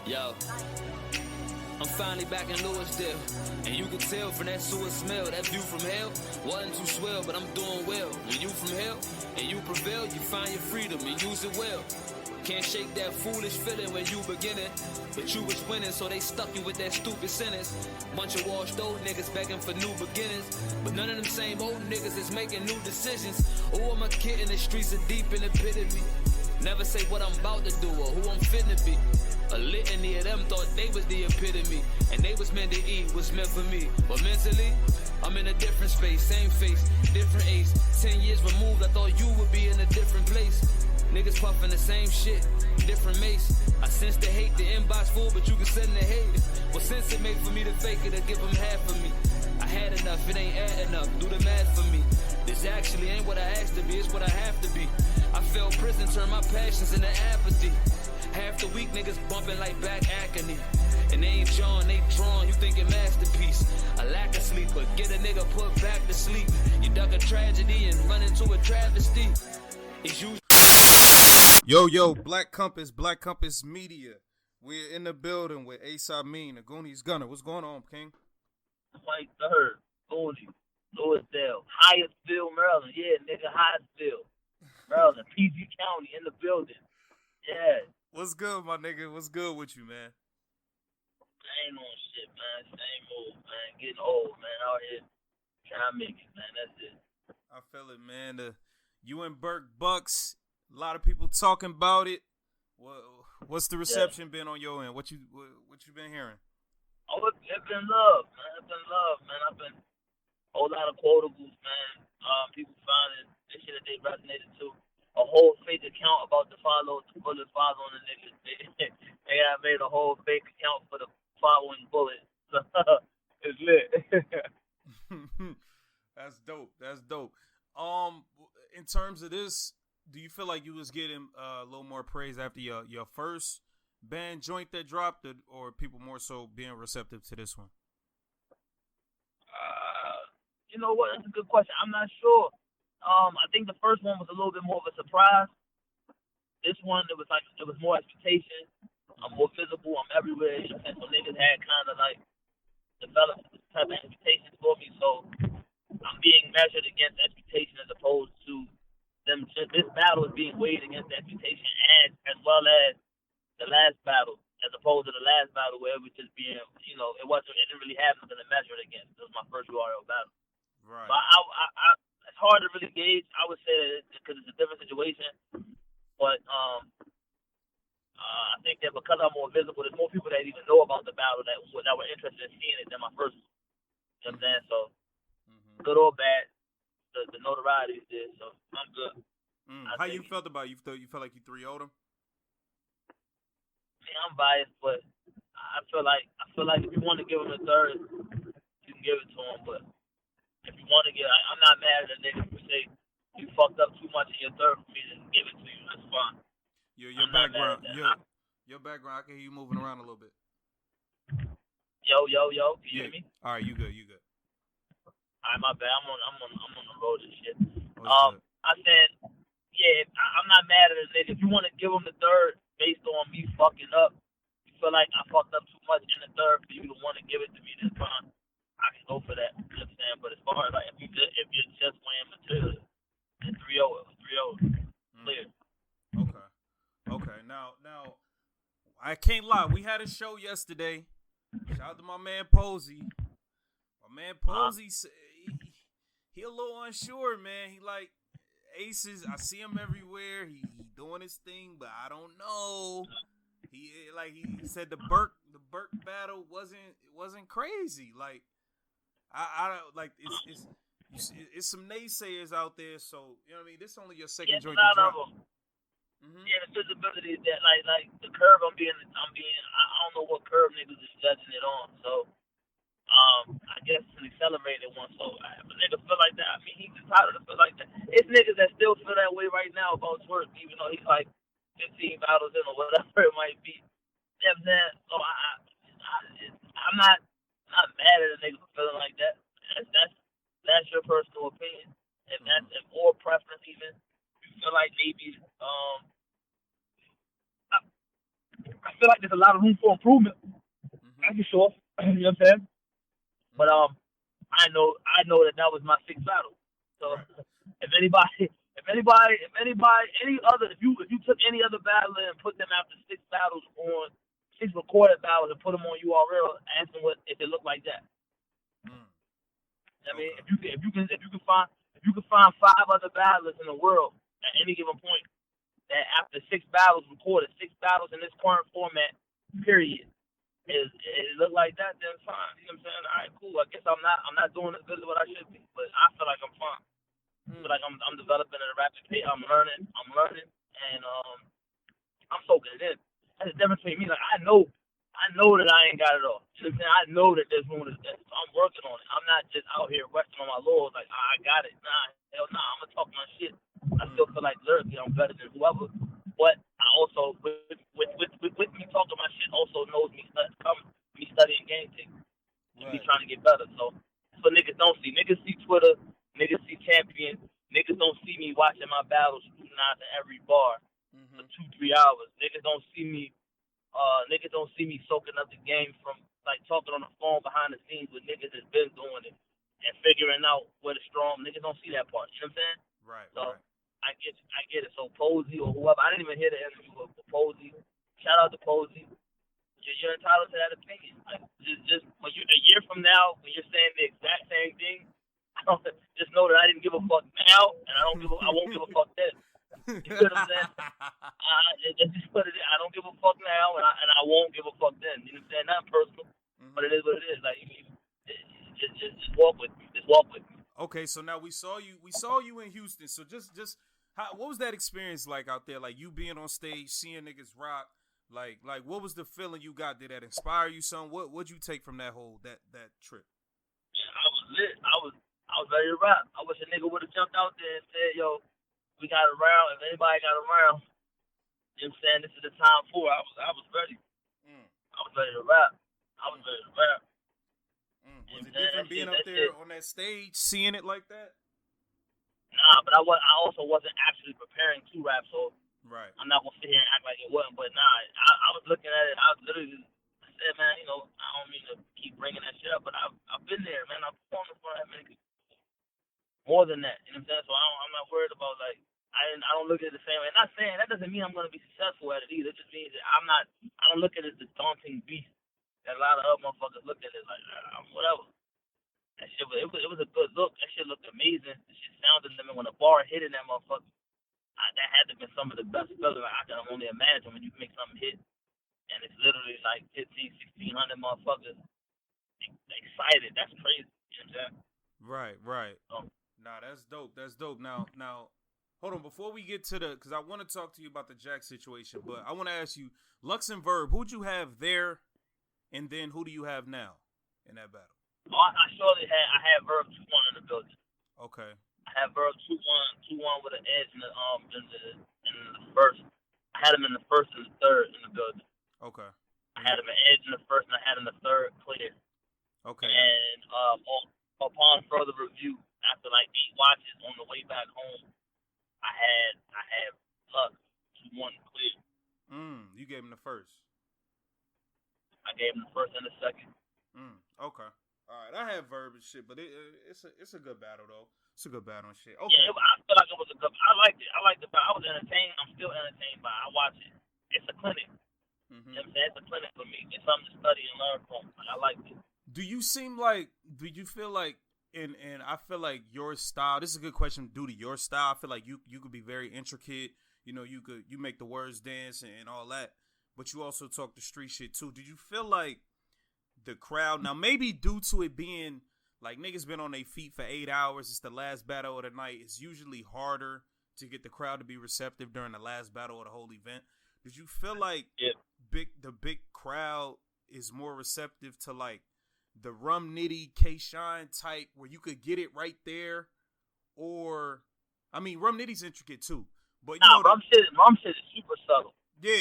Yo, I'm finally back in Louisville, and you can tell from that sewer smell, that view from hell wasn't too swell, but I'm doing well. When you from hell and you prevail, you find your freedom and use it well. Can't shake that foolish feeling when you beginning, but you was winning, so they stuck you with that stupid sentence. Bunch of washed old niggas begging for new beginnings, but none of them same old niggas is making new decisions. Oh, I'm a kid in the streets are deep in the pit of me. Never say what I'm about to do or who I'm finna be. A litany of them thought they was the epitome, and they was meant to eat what's meant for me. But mentally, I'm in a different space, same face, different ace. 10 years removed, I thought you would be in a different place. Niggas puffin' the same shit, different mace. I sense the hate, the inbox full, but you can send the hate. What sense it make for me to fake it or give them half of me? I had enough, it ain't adding up, do the math for me. This actually ain't what I asked to be, it's what I have to be. I felt prison, turn my passions into apathy. Half the week niggas bumping like back agony. And they ain't John, they drawn, you thinking masterpiece. A lack of sleep, but get a nigga put back to sleep. You duck a tragedy and run into a travesty. It's you. Yo, Black Compass Media. We're in the building with Ace Amin, the Goonies Gunner. What's going on, King? Mike Third, Goonies, Louisville, Hyattsville, Maryland. Yeah, nigga, Hyattsville, Maryland, PG County in the building. Yeah. What's good, my nigga? What's good with you, man? I ain't on shit, man. Same old, man. Getting old, man. Out here trying to make it, man. That's it. I feel it, man. You and Burke Bucs. A lot of people talking about it. What's the reception been on your end? What you been hearing? Oh, it's been love, man. It's been love, man. I've been a whole lot of quotables, man. People finding this shit that they resonated to. A whole fake account about the bullet follow on the niggas. They got made a whole fake account for the following bullet. It's lit. That's dope. In terms of this, do you feel like you was getting a little more praise after your first band joint that dropped, or people more so being receptive to this one? You know what? That's a good question. I'm not sure. I think the first one was a little bit more of a surprise. This one, it was more expectation. I'm more visible. I'm everywhere. And so niggas had kind of like developed type of expectations for me. So I'm being measured against expectation as opposed to them. This battle is being weighed against expectation, and as well as the last battle, as opposed to the last battle where it was just being, it didn't really have nothing to measure it against. It was my first URL battle. Right. But it's hard to really gauge. I would say that because it's a different situation. But I think that because I'm more visible, there's more people that even know about the battle that were interested in seeing it than my first one. You know what I'm saying? So, good or bad, the notoriety is there. So, I'm good. How you felt about it? You felt like you 3-0'd him? Man, I'm biased, but I feel like if you want to give him a third, you can give it to him. But if you want to I'm not mad at a nigga who say you fucked up too much in your third for me to give it to you. That's fine. Your background. I can hear you moving around a little bit. Yo. Can you hear me? All right, you good. All right, my bad. I'm on the road and shit. Good. I said, yeah, I'm not mad at a nigga. If you want to give him the third based on me fucking up, you feel like I fucked up too much in the third for you to want to give it to me, that's fine. I can go for that. You understand? But as far as like if you're just playing material, it's 3-0. It was 3-0. Clear. Okay. Now, I can't lie. We had a show yesterday. Shout out to my man Posey. My man Posey, he a little unsure, man. He like Aces. I see him everywhere. He doing his thing, but I don't know. He said the Burke battle wasn't crazy. Like I like it's some naysayers out there. So you know what I mean. This is only your second joint to drop. Yeah, the visibility that like the curve I don't know what curve niggas is judging it on. So I guess it's an accelerated one. So if a nigga feel like that, I mean he's entitled to feel like that. It's niggas that still feel that way right now about Twerk, even though he's like 15 battles in or whatever it might be. You know what I'm saying? So I'm not mad at a nigga for feeling like that. That's your personal opinion. If that's or preference even. You feel like maybe I feel like there's a lot of room for improvement. That's for sure. You know what I'm saying? But I know that was my sixth battle. So if you took any other battler and put them after six recorded battles and put them on URL, ask them if they look like that. I mean, if you can find five other battlers in the world at any given point that after six battles recorded, six battles in this current format, period, it look like that, then fine. You know what I'm saying? All right, cool. I guess I'm not doing as good as what I should be, but I feel like I'm fine. I feel like I'm developing at a rapid pace. I'm learning, and I'm soaking it in. That's the difference between me. Like I know that I ain't got it all. You know what I'm saying? I know that there's room to so I'm working on it. I'm not just out here resting on my laurels like I got it. Nah, hell nah. I'm gonna talk my shit. I still feel like lyrically I'm better than whoever. But I also with me talking my shit also knows me studying game things. Me trying to get better. So niggas don't see. Niggas see Twitter, niggas see Champion, niggas don't see me watching my battles scrutinizing every bar for 2-3 hours. Niggas don't see me soaking up the game from like talking on the phone behind the scenes with niggas that's been doing it and figuring out where the strong niggas don't see that part. You know what I'm saying? Right. So I get it. So Posey or whoever, I didn't even hear the interview with Posey. Shout out to Posey. You're entitled to that opinion. Like just when you a year from now when you're saying the exact same thing, just know that I didn't give a fuck now and I won't give a fuck then. You know what I'm saying? It's just what it is. I don't give a fuck now, and I won't give a fuck then. You know what I'm saying? Not personal, but it is what it is. Like, just walk with me. Just walk with me. Okay, so now we saw you in Houston. So just what was that experience like out there? Like you being on stage, seeing niggas rock. Like what was the feeling you got? Did that inspire you? Some what'd you take from that trip? I was lit. I was ready to rap. I wish a nigga would have jumped out there and said, "Yo, we got around. If anybody got around, you know what I'm saying, this is the time for it." I was ready. I was ready to rap. Was it different being up there on that stage, seeing it like that? Nah, but I also wasn't actually preparing to rap, so I'm not gonna sit here and act like it wasn't. But nah, I was looking at it. I was literally said, man, you know, I don't mean to keep bringing that shit up, but I've been there, man. I've performed in front of that many people. More than that, you know what I'm saying? So I'm not worried about like I don't look at it the same way. Not saying that doesn't mean I'm gonna be successful at it either. It just means that I don't look at it as the daunting beast that a lot of other motherfuckers look at it like whatever. That shit it was a good look. That shit looked amazing. That shit sounded. I mean, when a bar hit in that motherfucker, that had to be some of the best feeling. Like, I can only imagine when you make something hit and it's literally like 1,500-1,600 motherfuckers excited. That's crazy. You know what I'm saying? Right. Nah, that's dope. Now, hold on. Before we get to because I want to talk to you about the Jack situation, but I want to ask you, Lux and Verb, who'd you have there, and then who do you have now in that battle? Oh, I had Verb 2-1 in the building. Okay. I had Verb 2-1 with an edge in the first. I had him in the first and the third in the building. Okay. I had him an edge in the first, and I had him in the third clear. Okay. And upon further review, after like 8 watches on the way back home, I had Lux 2-1 clear. You gave him the first. I gave him the first and the second. Okay. All right. I had Verb and shit, but it's a good battle though. It's a good battle and shit. Okay. Yeah, I feel like it was a good. I liked it. I was entertained. I'm still entertained by it. I watch it. It's a clinic. You know what I'm saying? It's a clinic for me. It's something to study and learn from. I like it. Do you feel like, and I feel like your style, this is a good question due to your style. I feel like you could be very intricate. You know, you make the words dance and all that, but you also talk the street shit too. Did you feel like the crowd, now maybe due to it being like niggas been on their feet for 8 hours, it's the last battle of the night, it's usually harder to get the crowd to be receptive during the last battle of the whole event. Did you feel like the big crowd is more receptive to like the Rum Nitty, K-Shine type where you could get it right there? Or, I mean, Rum Nitty's intricate too. But you know, Rum shit is super subtle.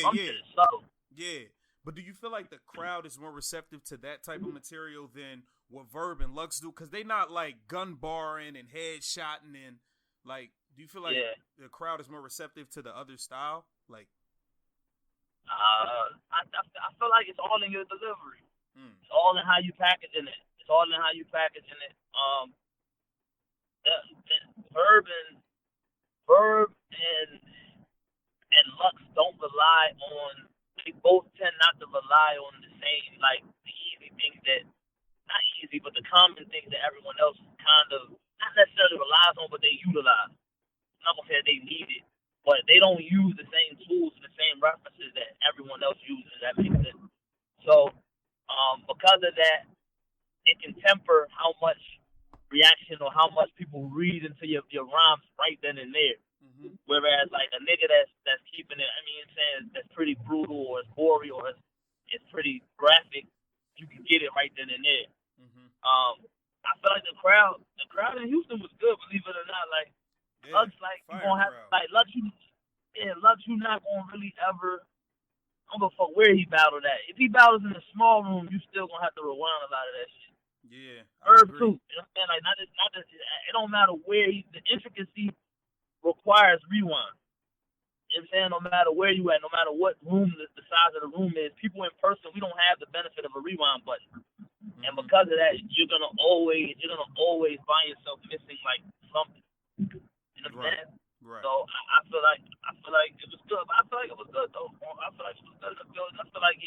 Rum shit is subtle. Yeah. But do you feel like the crowd is more receptive to that type of material than what Verb and Lux do? Because they not like gun barring and headshotting and like, do you feel like the crowd is more receptive to the other style? Like, I feel like it's all in your delivery. Mm. It's all in how you packaging it. It's all in how you packaging it. Verb and Verb and Lux don't rely on. They both tend not to rely on the same like the easy things that not easy, but the common things that everyone else kind of not necessarily relies on, but they utilize. I'm not gonna say they need it, but they don't use the same tools and the same references that everyone else uses. That makes sense. So, because of that, it can temper how much reaction or how much people read into your rhymes right then and there. Mm-hmm. Whereas like a nigga that's keeping it, I mean, saying that's pretty brutal or it's gory or it's pretty graphic, you can get it right then and there. Mm-hmm. I feel like the crowd in Houston was good, believe it or not. Like Lux, like you gonna have like Lux, you not gonna really ever. I don't give a fuck where he battled at. If he battles in a small room, you still gonna have to rewind a lot of that shit. Yeah, Herb too. You know what I'm saying? Like not just it don't matter where the intricacy requires rewind. You know what I'm saying? No matter where you at, no matter what room the size of the room is, people in person, we don't have the benefit of a rewind button. Mm-hmm. And because of that, you're gonna always find yourself missing like something. You know what I'm saying? Right. So I feel like it was good. I feel like it was good though. I feel like it was good. I feel like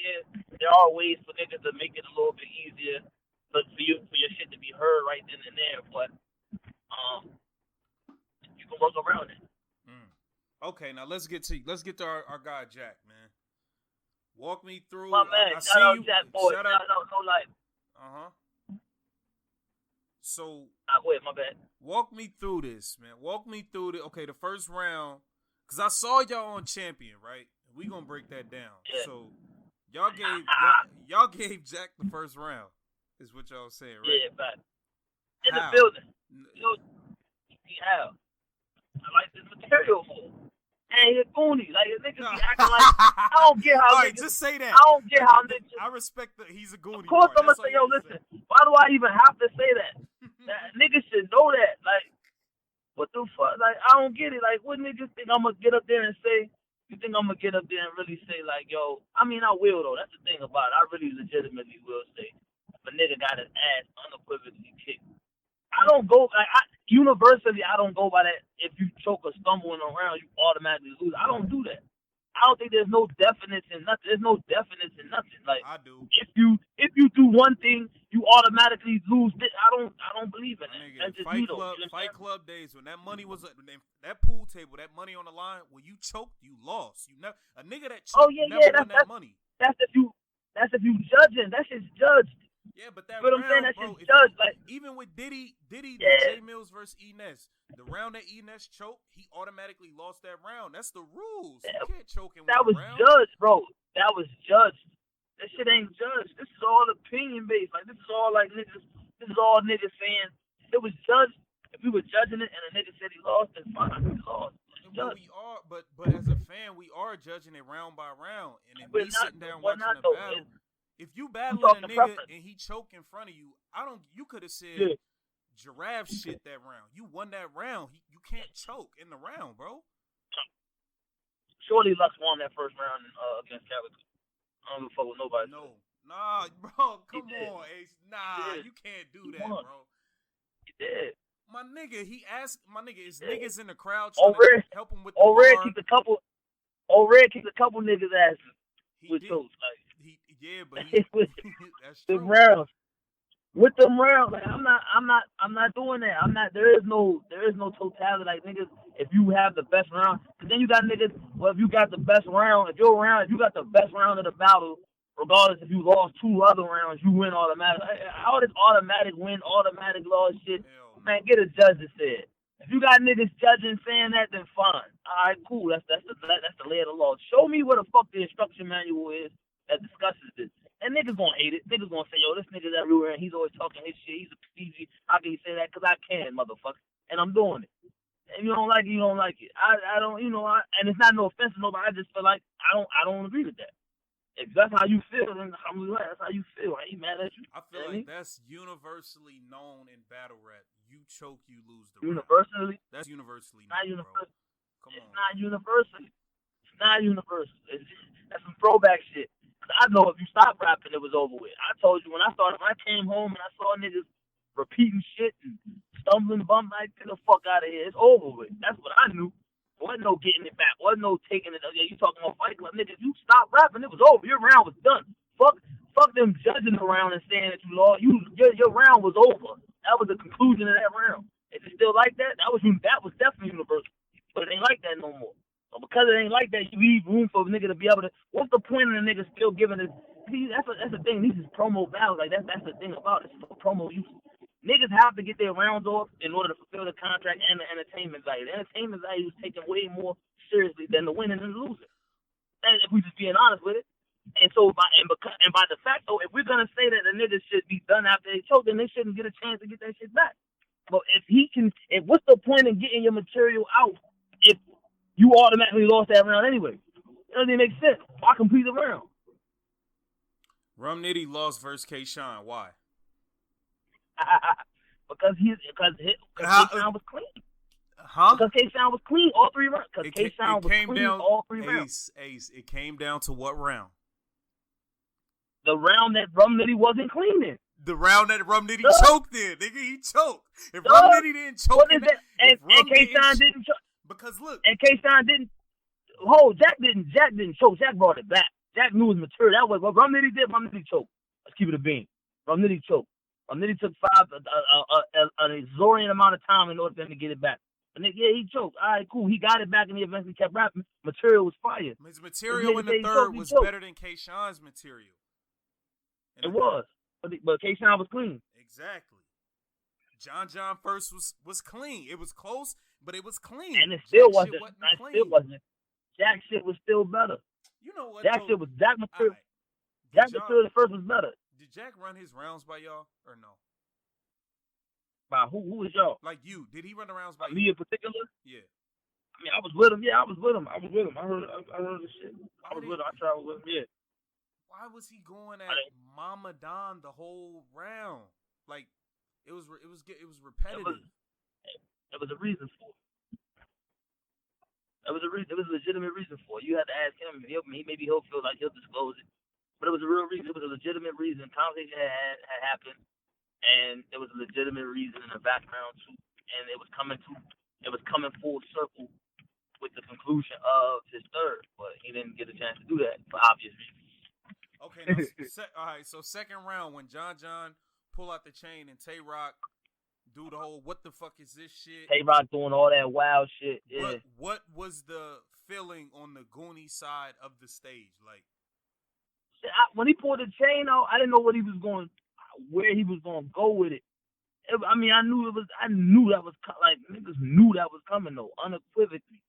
there are ways for niggas to make it a little bit easier, but for your shit to be heard right then and there. But you can work around it. Okay, now let's get to our guy Jack, man. Walk me through. My man, I shout out Jakkboy. No life. So, wait, my bad. Walk me through this, man. Okay, the first round, because I saw y'all on Champion, right? We gonna break that down. Yeah. So, y'all gave Jack the first round, is what y'all saying, right? Yeah, but in the building. I like this material more. And he's a goonie. Like, niggas be acting like, I don't get how niggas. Just say that. I don't get how niggas. I respect that he's a goonie. Of course, I'm going to say, yo, listen, why do I even have to say that? Niggas should know that. Like, what the fuck? Like, I don't get it. Like, what niggas think I'm going to get up there and say? You think I'm going to get up there and really say, like, yo, I mean, I will, though. That's the thing about it. I really legitimately will say, if a nigga got his ass unequivocally kicked. I don't go, like, universally, I don't go by that. If you choke or stumbling around, you automatically lose. I don't do that. I don't think there's no definition in nothing. There's no definition in nothing. Like, I do. If you do one thing, you automatically lose. I don't believe in that. Fight Club days when that money was that pool table, that money on the line. When you choked, you lost. You never a nigga that choked never won that money. That's if you judging. That's just judged. Yeah, but that round, I'm saying, that's bro, just judged. Like, even with Diddy, the J Mills versus Enes, the round that Enes choked, he automatically lost that round. That's the rules. You can't choke in that one was round. Judged, bro. That was judged. That shit ain't judged. This is all opinion based. Like, this is all like niggas. This is all niggas saying it was judged. If we were judging it and a nigga said he lost, then fine, he lost. But as a fan, we are judging it round by round, and if we sitting down watching the battle. If you battling a nigga and he choke in front of you, you could have said giraffe shit that round. You won that round. You can't choke in the round, bro. Surely Lux won that first round against Cavalier. I don't give a fuck with nobody. No. Nah, bro. Come on, Ace. Nah, you can't do that, bro. He did. My nigga, is niggas in the crowd trying to help him with the bar. Red kicked a couple niggas' asses with those. Like, but that's the true. rounds. With them rounds, like, I'm not doing that. There is no totality. Like, niggas, if you have the best round, cause then you got niggas. Well, if you got the best round, if you got the best round of the battle, regardless if you lost 2 other rounds, you win automatically. All this automatic win, automatic loss shit. Man, get a judge that said. If you got niggas judging saying that, then fine. All right, cool. That's the lay of the law. Show me what the fuck the instruction manual is that discusses this. And niggas gonna hate it. Niggas gonna say, yo, this nigga's everywhere and he's always talking his shit. He's a PG. How can he say that? Because I can, motherfucker. And I'm doing it. And you don't like it, you don't like it. I don't, and it's not no offense to nobody. I just feel like I don't agree with that. If that's how you feel, then that's how you feel. I ain't mad at you. I feel like that's universally known in battle rap. You choke, you lose the universally. Round. That's universally known, not universal. Come on. It's not universally. It's not universal. That's some throwback shit. Cause I know if you stop rapping, it was over with. I told you when I came home and I saw niggas repeating shit and stumbling, bumping, like, get the fuck out of here. It's over with. That's what I knew. There wasn't no getting it back. Wasn't no taking it. Yeah, you talking about Fight Club, niggas? You stop rapping, it was over. Your round was done. Fuck them judging around and saying that you lost. Your round was over. That was the conclusion of that round. Is it still like that? That was definitely universal. But it ain't like that no more. So because it ain't like that, you leave room for a nigga to be able to. What's the point of the nigga still giving it? See, that's the thing. These is promo values. Like that's the thing about it. It's for promo use. Niggas have to get their rounds off in order to fulfill the contract and the entertainment value. The entertainment value is taken way more seriously than the winning and the losing. And if we just being honest with it. And so by the fact though, if we're gonna say that the niggas should be done after they choke, then they shouldn't get a chance to get that shit back. But what's the point in getting your material out if you automatically lost that round anyway? It doesn't even make sense. Why complete the round? Rum Nitty lost versus K-Shine. Why? Because K-Shine was clean. Huh? Because K-Shine was clean all three rounds. Because K-Shine was clean all three rounds. Ace, it came down to what round? The round that Rum Nitty wasn't clean in. The round that Rum Nitty choked in. Nigga, he choked. If Rum Nitty didn't choke in that, and K-Shine didn't choke. Because look. And K-Shine didn't. Jack didn't choke. Jack brought it back. Jack knew his material. That was what Rum Nitty did. Rum Nitty choked. Let's keep it a bean. Rum Nitty choked. Rum Nitty took an exorbitant amount of time in order for him to get it back. And yeah, he choked. All right, cool. He got it back and he eventually kept rapping. Material was fire. His material in the third was better than K-Shine's material. It was. But K-Shine was clean. Exactly. John first was clean. It was close, but it was clean. And it still wasn't. Jack shit was still better. You know what? Jack material. Right. Jack material the first was better. Did Jack run his rounds by y'all or no? By who was y'all? Like you. Did he run the rounds by me you? in particular? Yeah. I mean, I was with him. Yeah, I was with him. I heard the shit. I was with him. I traveled with him. Yeah. Why was he going at Mama Don the whole round? Like it was repetitive. There was a reason for it. There was a legitimate reason for it. You had to ask him. Maybe he'll feel like he'll disclose it. But it was a real reason. It was a legitimate reason. Conversation had happened, and there was a legitimate reason in the background too. And it was coming full circle with the conclusion of his third. But he didn't get a chance to do that for obvious reasons. Okay, now, all right. So second round, when John pull out the chain and Tay Rock do the whole "what the fuck is this shit"? Tay Rock doing all that wild shit. Yeah. What was the feeling on the Goonie side of the stage like? When he pulled the chain out, I didn't know where he was going to go with it. I mean, I knew that was like niggas knew that was coming though, unequivocally.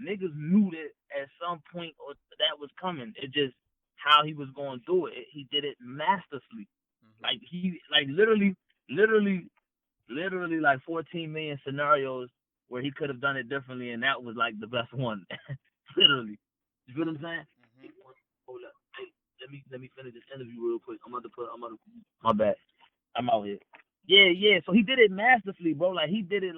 Niggas knew that at some point or that was coming. It just how he was going to do it. He did it masterfully. Mm-hmm. Literally like 14 million scenarios where he could have done it differently, and that was like the best one. Literally, you feel what I'm saying? Mm-hmm. Hold up. Hey, let me finish this interview real quick. My bad. I'm out here. Yeah. So he did it masterfully, bro. Like he did it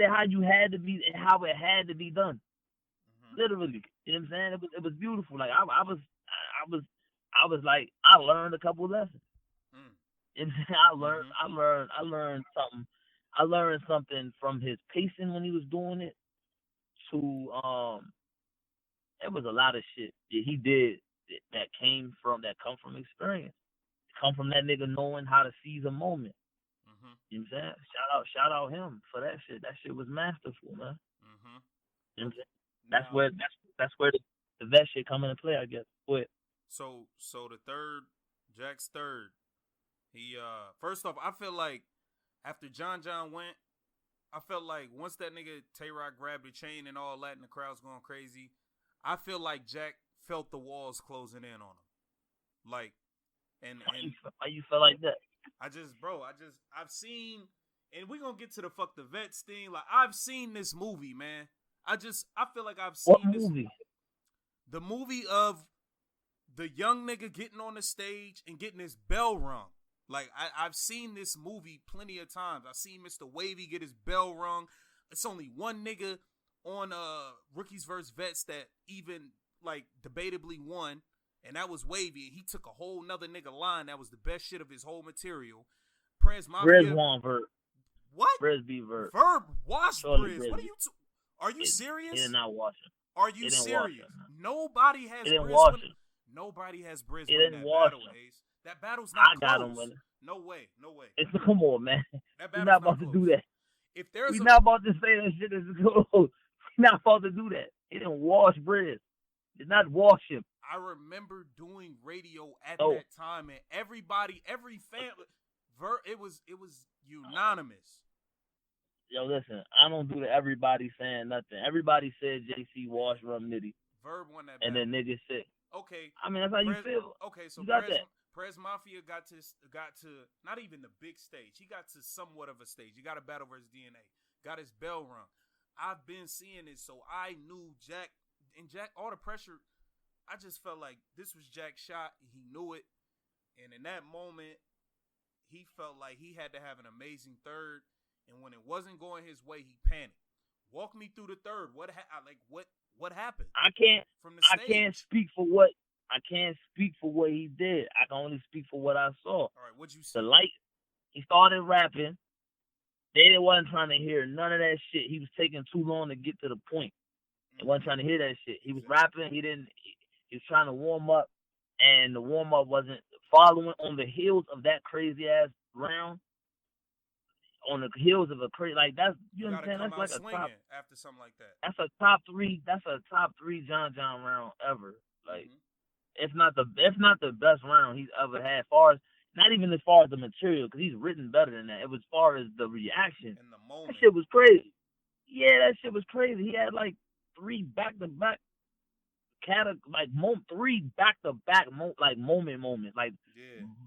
how you had to be, how it had to be done. Mm-hmm. Literally, you know what I'm saying? It was beautiful. Like I was like, I learned a couple lessons. And I learned something. I learned something from his pacing when he was doing it. To it was a lot of shit that he did that come from experience. Come from that nigga knowing how to seize a moment. Mm-hmm. You know what I'm saying? Shout out him for that shit. That shit was masterful, man. Mm-hmm. You know what I'm saying? That's where the vet shit come into play, I guess. Go ahead. So the third, Jack's third, he first off, I feel like after John went, I felt like once that nigga Tay-Rock grabbed the chain and all that and the crowd's going crazy, I feel like Jack felt the walls closing in on him. Like, and why you feel like that? I've seen, and we're gonna get to the fuck the vets thing. Like, I've seen this movie, man. I feel like I've seen what movie? The movie of the young nigga getting on the stage and getting his bell rung. Like, I've seen this movie plenty of times. I've seen Mr. Wavy get his bell rung. It's only one nigga on Rookies vs. Vets that even like debatably won, and that was Wavy. And he took a whole nother nigga line that was the best shit of his whole material. Prez Mafia. Drizz won Verb. What? Drizz beat Verb. Verb washed Drizz. What are you? Are you serious? He did not wash him. Are you serious? Nobody has. He didn't wash him. Nobody has Drizz He win didn't that wash battle, him. Ace. That battle's not I got close. him winning. No way. No way. Come on, man. That We're battle's not about to close. do that. If there's We're not about to say that shit is close. We're not about to do that. He didn't wash Drizz. Did not wash him. I remember doing radio at that time, and everybody, every family, it was unanimous. Yo, listen, I don't do the everybody saying nothing. Everybody said JC washed Rum Nitty. Verb won that and battle. then niggas said, okay. I mean, that's how you feel. Okay, so you got that. Prez Mafia got to not even the big stage. He got to somewhat of a stage. He got a battle versus DNA. Got his bell rung. I've been seeing it, so I knew Jack, all the pressure, I just felt like this was Jack's shot. He knew it. And in that moment, he felt like he had to have an amazing third. And when it wasn't going his way, he panicked. Walk me through the third. What happened? I can't speak for what he did. I can only speak for what I saw. All right, what'd you see? The light. He started rapping. They wasn't trying to hear none of that shit. He was taking too long to get to the point. They wasn't trying to hear that shit. He was rapping. He was trying to warm up, and the warm up wasn't following on the heels of that crazy ass round. On the heels of a crazy, like that's, you know what I'm saying? That's like a top after something like that. That's a top three. That's a top three John round ever. Like, if not the best round he's ever had. Not even as far as the material, because he's written better than that. It was as far as the reaction. In the moment. That shit was crazy. Yeah, that shit was crazy. He had like three back-to-back moment moments, like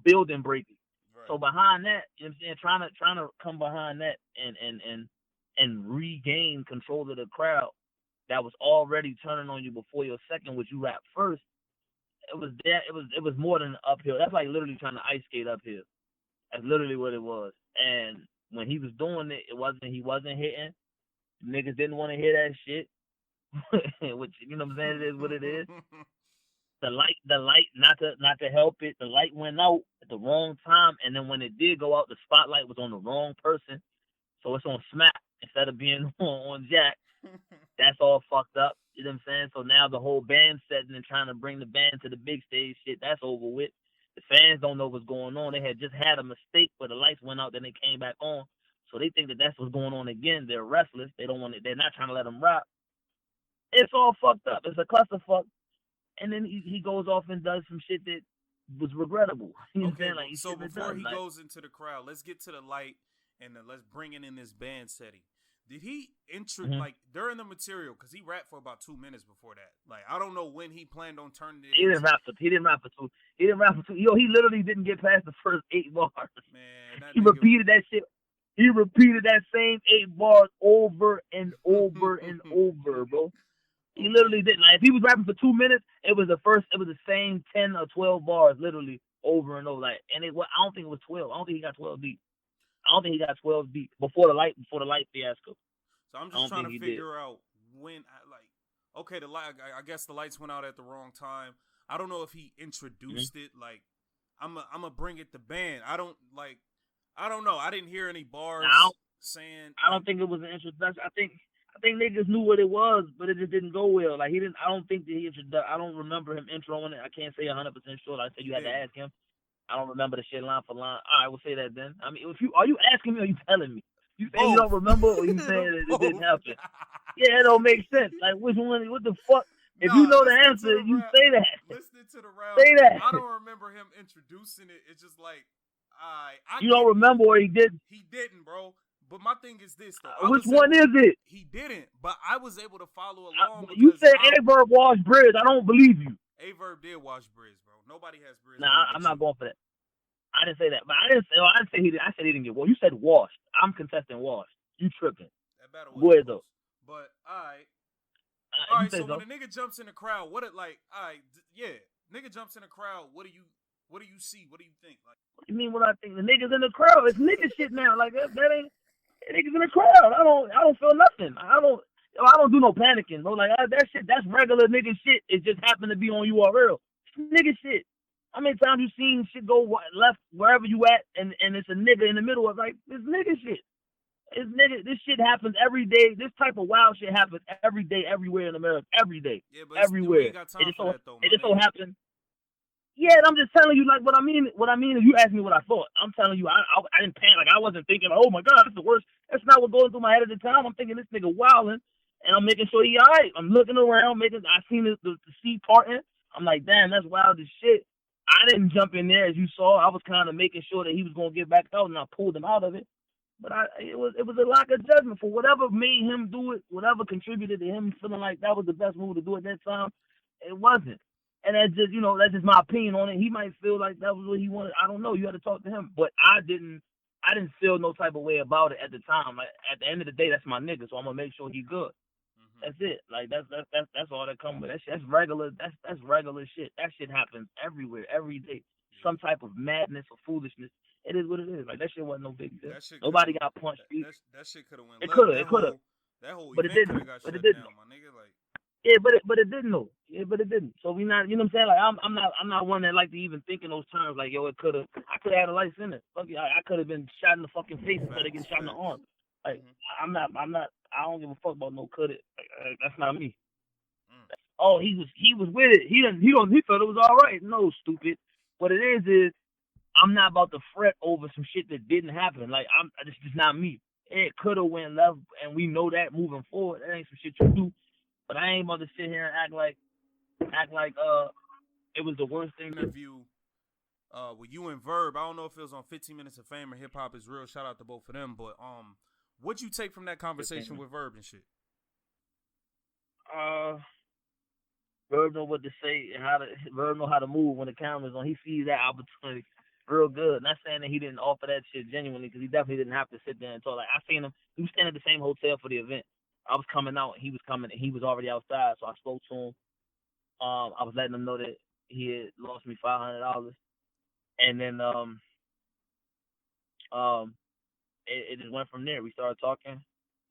building breaking. Right. So behind that, you know what I'm saying, trying to come behind that and regain control of the crowd that was already turning on you before your second, which you rap first. It was more than uphill. That's like literally trying to ice skate uphill. That's literally what it was. And when he was doing it, he wasn't hitting. Niggas didn't want to hear that shit. Which, you know what I'm saying, it is what it is. The light, not to help it, the light went out at the wrong time, and then when it did go out, the spotlight was on the wrong person. So it's on Smack instead of being on Jack. That's all fucked up. You know what I'm saying? So now the whole band setting and trying to bring the band to the big stage, shit, that's over with. The fans don't know what's going on. They had just had a mistake where the lights went out, then they came back on. So they think that that's what's going on again. They're restless. They don't want it. They're not trying to let them rap. It's all fucked up. It's a clusterfuck. And then he goes off and does some shit that was regrettable. You know what I'm saying? Like, so before he goes into the crowd, let's get to the light and let's bring it in this band setting. Did he like during the material? Because he rapped for about 2 minutes before that. Like, I don't know when he planned on turning it. He didn't rap for two. Yo, he literally didn't get past the first 8 bars. Man, he repeated that shit. He repeated that same 8 bars over and over and over, bro. He literally didn't. Like, if he was rapping for 2 minutes, it was the same 10 or 12 bars, literally over and over. Like, and I don't think it was 12. I don't think he got 12 deep. Before the light fiasco. So I'm just trying to figure out when, okay, the light. I guess the lights went out at the wrong time. I don't know if he introduced it. Like, I'm gonna bring it to band. I don't know. I didn't hear any bars saying. I don't think it was an introduction. I think niggas knew what it was, but it just didn't go well. Like, he didn't. I don't think that he introduced. I don't remember him introing it. I can't say 100% sure. Like I said, you had to ask him. I don't remember the shit line for line. All right, we'll say that then. I mean, are you asking me or you telling me? You saying you don't remember or you saying it didn't happen? Yeah, it don't make sense. Like, which one? What the fuck? If you know the answer, you say that. Listening to the round, say that. I don't remember him introducing it. It's just like, you don't remember or he did? He didn't, bro. But my thing is this, though. Which one is it? He didn't, but I was able to follow along. You said A-Verb washed Drizz. I don't believe you. A-Verb did wash Drizz, bro. Nobody has Drizz. Nah, I'm not going for that. I didn't say that, but I didn't say he did. I said he didn't get washed. You said washed. I'm contesting washed. You tripping? That battle was close. Though. But all right. So when a nigga jumps in the crowd, what it like? All right, yeah, nigga jumps in the crowd. What do you see? What do you think? Like, what do you mean? What I think? The niggas in the crowd. It's nigga shit now. Like that ain't niggas in the crowd. I don't feel nothing. I don't do no panicking, bro. Like that shit, that's regular nigga shit. It just happened to be on URL. Nigga shit. How many times you seen shit go left wherever you at, and it's a nigga in the middle of like this nigga shit. It's nigga. This shit happens every day. This type of wild shit happens every day, everywhere in America. Every day, yeah, but everywhere. Got time for that, though, it just so happened. Yeah, and I'm just telling you, like, what I mean is you asked me what I thought. I'm telling you, I didn't panic. Like, I wasn't thinking, oh, my God, that's the worst. That's not what going through my head at the time. I'm thinking this nigga wilding, and I'm making sure he all right. I'm looking around, I seen the sea parting. I'm like, damn, that's wild as shit. I didn't jump in there, as you saw. I was kind of making sure that he was going to get back out, and I pulled him out of it. But it was a lack of judgment for whatever made him do it, whatever contributed to him feeling like that was the best move to do at that time. It wasn't. And that's just, that's just my opinion on it. He might feel like that was what he wanted. I don't know. You had to talk to him. But I didn't feel no type of way about it at the time. Like, at the end of the day, that's my nigga, so I'm gonna make sure he good. Mm-hmm. That's it. Like that's all that comes with. That's regular. That's regular shit. That shit happens everywhere, every day. Some type of madness or foolishness. It is what it is. Like, that shit wasn't no big deal. Nobody got punched. That shit could have went. It could have. That whole but event it didn't. Got but shut it didn't. Down, my nigga. Like. Yeah, but it didn't though. Yeah, but it didn't. So we not, you know what I'm saying? Like, I'm not one that like to even think in those terms. Like, yo, I could have had a life in it. Fuck yeah, I could have been shot in the fucking face instead of getting shot in the arm. Like, I'm not. I don't give a fuck about no could it. Like, that's not me. Oh, he was with it. He thought it was all right. No, stupid. What it is I'm not about to fret over some shit that didn't happen. like, it's just not me. It could have went left, and we know that moving forward. That ain't some shit you do. But I ain't about to sit here and act like it was the worst thing. Interview with you and Verb. I don't know if it was on 15 Minutes of Fame or Hip Hop Is Real. Shout out to both of them. But what'd you take from that conversation with Verb and shit? Verb know what to say and Verb know how to move when the camera's on. He sees that opportunity real good. Not saying that he didn't offer that shit genuinely, because he definitely didn't have to sit there and talk. Like, I seen him. He was staying at the same hotel for the event. I was coming out, and he was coming, and he was already outside, so I spoke to him. I was letting him know that he had lost me $500, and then it just went from there. We started talking.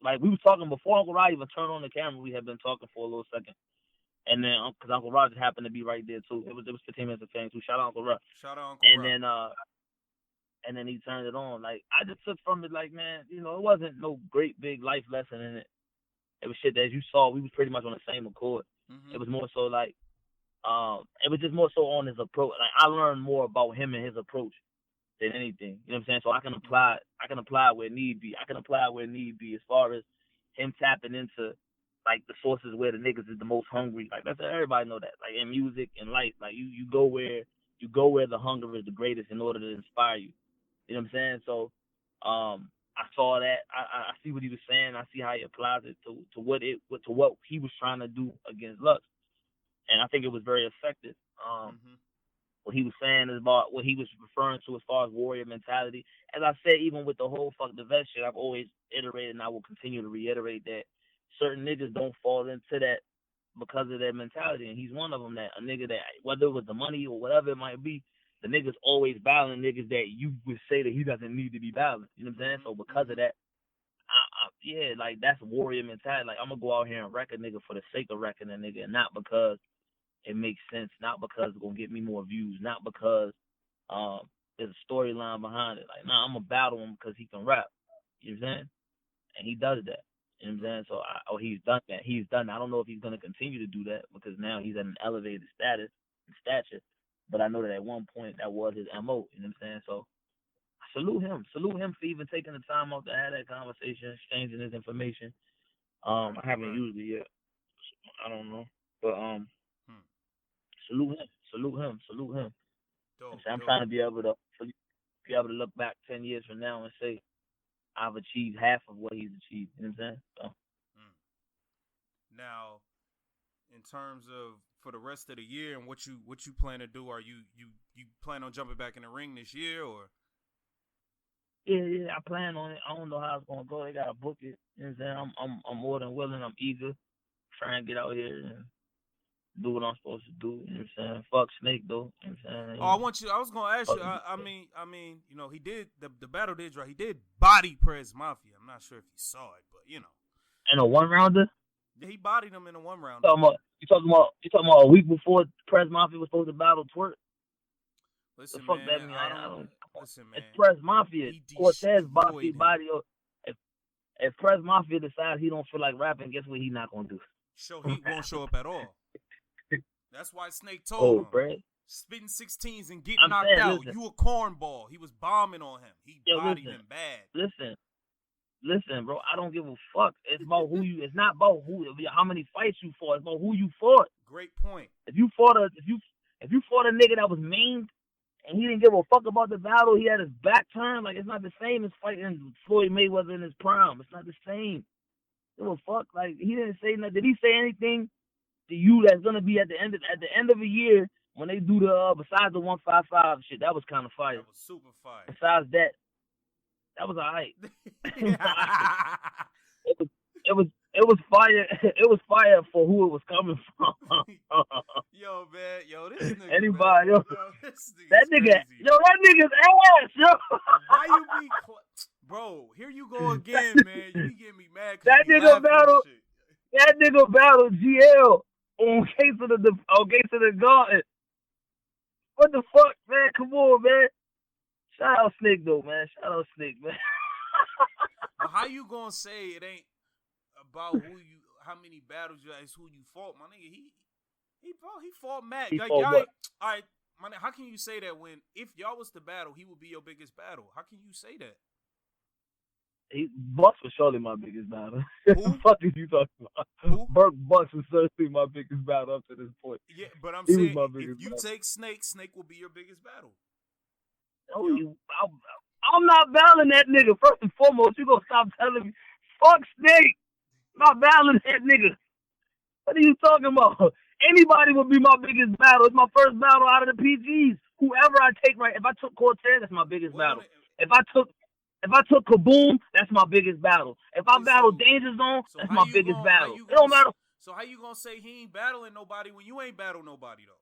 Like, we was talking before Uncle Rod even turned on the camera. We had been talking for a little second, and then because Uncle Rod just happened to be right there too. It was 15 Minutes of Fame too. Shout out Uncle Rod. Shout out Uncle Rod. And then he turned it on. Like, I just took from it, like, man, it wasn't no great big life lesson in it. It was shit that, as you saw, we was pretty much on the same accord. Mm-hmm. It was more so like, it was just more so on his approach. Like, I learned more about him and his approach than anything. You know what I'm saying? So I can apply it where need be. As far as him tapping into, like, the sources where the niggas is the most hungry. Like, that's everybody know that. Like, in music and life, like, you go where the hunger is the greatest in order to inspire you. You know what I'm saying? So, I saw that. I see what he was saying. I see how he applies it to what he was trying to do against Lux, and I think it was very effective. What he was saying is about what he was referring to as far as warrior mentality. As I said, even with the whole fuck the vet shit, I've always iterated, and I will continue to reiterate that certain niggas don't fall into that because of their mentality, and he's one of them. That a nigga that, whether it was the money or whatever it might be, the niggas always battling niggas that you would say that he doesn't need to be battling. You know what I'm saying? So because of that, yeah, like, that's warrior mentality. Like, I'm gonna go out here and wreck a nigga for the sake of wrecking a nigga, and not because it makes sense, not because it's gonna get me more views, not because there's a storyline behind it. Like, nah, I'm gonna battle him because he can rap. You know what I'm saying? And he does that. You know what I'm saying? So he's done that. He's done that. I don't know if he's gonna continue to do that, because now he's at an elevated status and stature. But I know that at one point that was his MO, you know what I'm saying? So I salute him. Salute him for even taking the time out to have that conversation, exchanging his information. I haven't used it yet. I don't know. But salute him. Dope, I'm trying to be able to look back 10 years from now and say I've achieved half of what he's achieved. You know what I'm saying? So. Now, in terms of for the rest of the year and what you plan to do, are you plan on jumping back in the ring this year, or? Yeah, I plan on it. I don't know how it's gonna go. They gotta book it. You know what I'm saying? I'm more than willing. I'm eager. Trying to get out here and do what I'm supposed to do. You know what I'm saying? Fuck Snake though. You know what I'm saying? I was gonna ask you. I mean, he did the battle did right. He did body press Mafia. I'm not sure if you saw it, but And a 1-rounder. He bodied him in a 1 round. You talking about a week before Press Mafia was supposed to battle Twerk? Listen, the fuck man, that mean? I don't. Listen, man. It's Press Mafia. Cortez body. If Press Mafia decides he don't feel like rapping, guess what? He not gonna do. He won't show up at all. That's why Snake told him. Bruh. Spitting 16s and getting knocked out. Listen. You a cornball. He was bombing on him. He bodied him bad. Listen, bro. I don't give a fuck. It's about who you. It's not about how many fights you fought. It's about who you fought. Great point. If you fought a nigga that was maimed and he didn't give a fuck about the battle, he had his back turned. Like, it's not the same as fighting Floyd Mayweather in his prime. It's not the same. Give a fuck. Like, he didn't say nothing. Did he say anything to you that's gonna be at the end of a year when they do the besides the 155 shit? That was kind of fire. That was super fire. Besides that was alright. It was fire. It was fire for who it was coming from. Yo, man, this nigga. Anybody, man. That nigga's ass, yo. Why you be, bro? Here you go again, man. You getting me mad. That nigga battled GL on Case of the Garden. What the fuck, man? Come on, man. Shout out Snake though, man. But how you gonna say it ain't about how many battles you it's who you fought, my nigga? He fought Matt. Like, all right, my nigga, how can you say that when if y'all was to battle, he would be your biggest battle? How can you say that? Bucs was surely my biggest battle. Who? What the fuck is you talking about? Who? Bucs was certainly my biggest battle up to this point. Yeah, but I'm saying if you battle. take Snake will be your biggest battle. I'm not battling that nigga. First and foremost, you gonna stop telling me, fuck Snake. I'm not battling that nigga. What are you talking about? Anybody would be my biggest battle. It's my first battle out of the PGs. Whoever I take if I took Cortez, that's my biggest battle. If I took Kaboom, that's my biggest battle. If I battle Danger Zone, that's my biggest battle. It don't matter. So how you gonna say he ain't battling nobody when you ain't battle nobody though?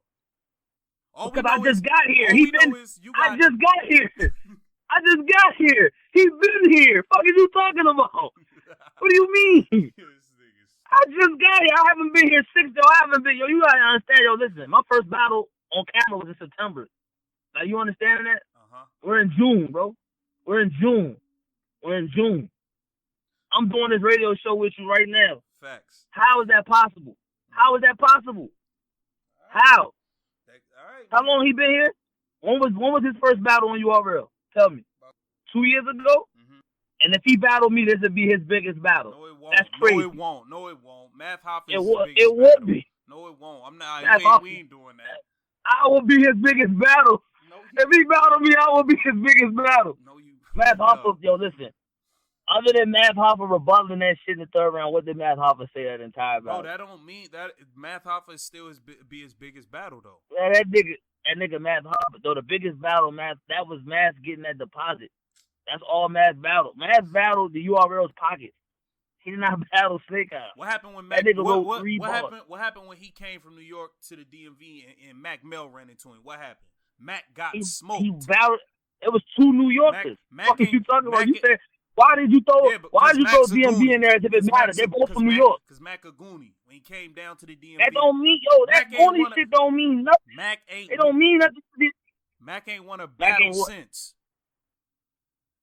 Because I just got here. I just got here. He's been here. Fuck is you talking about? What do you mean? I just got here. I haven't been here 6 days. Yo, you gotta understand, yo, listen. My first battle on camera was in September. Now, you understanding that? Uh-huh. We're in June, bro. We're in June. I'm doing this radio show with you right now. Facts. How is that possible? How? All right. How long he been here? When was his first battle on URL? Tell me. 2 years ago? Mm-hmm. And if he battled me, this would be his biggest battle. No, it won't. That's crazy. No, it won't. Math Hoffa It would be. No, it won't. I'm not. We ain't doing that. I will be his biggest battle. No, if he battled me, I will be his biggest battle. No, you. Math Hoffa, yo, listen. Other than Math Hoffa rebutting that shit in the third round, what did Math Hoffa say that entire battle? Bro, that don't mean that Math Hoffa is still be his biggest battle though. Yeah, that nigga Math Hoffa, though, the biggest battle, that was Math getting that deposit. That's all Math battled. Math battled the URL's pockets. He did not battle Snake Eyes. What happened when Mac? What happened when he came from New York to the DMV and Mac Mel ran into him? What happened? Mac got smoked. He battled. It was two New Yorkers. What are you talking about? You said, why did you throw DMV in there as if it mattered? They're both from New York. Because Mac a Goonie, when he came down to the DMV. That don't mean, that Goonie shit don't mean nothing. It don't mean nothing. Mac ain't won a battle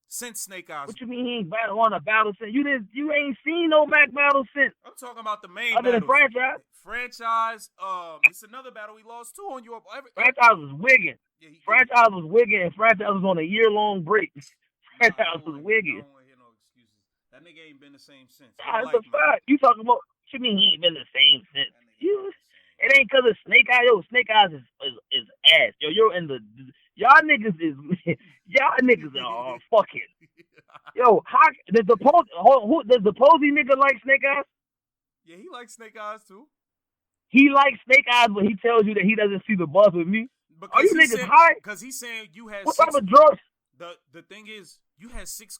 since Snake Eyes. What you mean he ain't won a battle since? You ain't seen no Mac battle since. I'm talking about the main other than Franchise. Franchise, it's another battle we lost too on your. Franchise was wigging. Yeah, Franchise was wigging, and Franchise was on a year-long break. Franchise was wigging. I don't want to hear no excuses. That nigga ain't been the same since. That's a fact. You talking about? What you mean he ain't been the same since? It ain't because of Snake Eyes. Yo, Snake Eyes is ass. Yo, you're in the. Y'all niggas are fucking. Yo, does the Posey nigga like Snake Eyes? Yeah, he likes Snake Eyes too. He likes Snake Eyes, but he tells you that he doesn't see the buzz with me. Are you niggas high? Because he's saying you had. What type of drugs? The thing is, you had 6.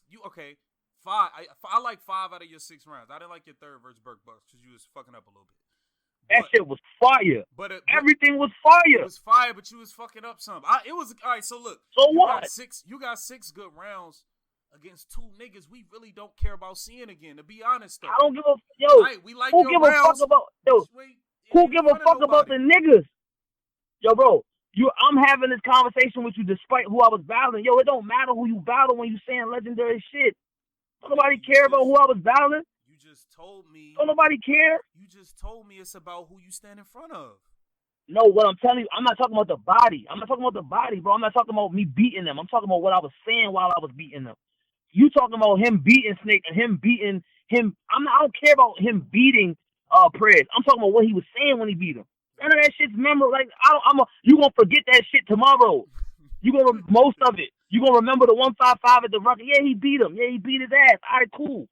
Five. I like 5 out of your 6 rounds. I didn't like your third versus Burke Bucs because you was fucking up a little bit. That shit was fire. But everything was fire. It was fire, but you was fucking up some. It was all right. So look. So what? You got 6 good rounds against two niggas we really don't care about seeing again. To be honest, though, I don't give a yo. right, we like Who your give a rounds, fuck about yo? Who give a fuck about the niggas? Yo, bro, I'm having this conversation with you despite who I was battling. Yo, it don't matter who you battle when you saying legendary shit. Don't nobody care about who I was battling. You just told me. Don't nobody care. You just told me it's about who you stand in front of. No, what I'm telling you, I'm not talking about the body. I'm not talking about the body, bro. I'm not talking about me beating them. I'm talking about what I was saying while I was beating them. You talking about him beating Snake and him beating him. I don't care about him beating Prez. I'm talking about what he was saying when he beat him. None of that shit's memorable. Like you gonna forget that shit tomorrow. You gonna most of it. You gonna remember the 155 at the Rocket. Yeah, he beat him. Yeah, he beat his ass. All right, cool.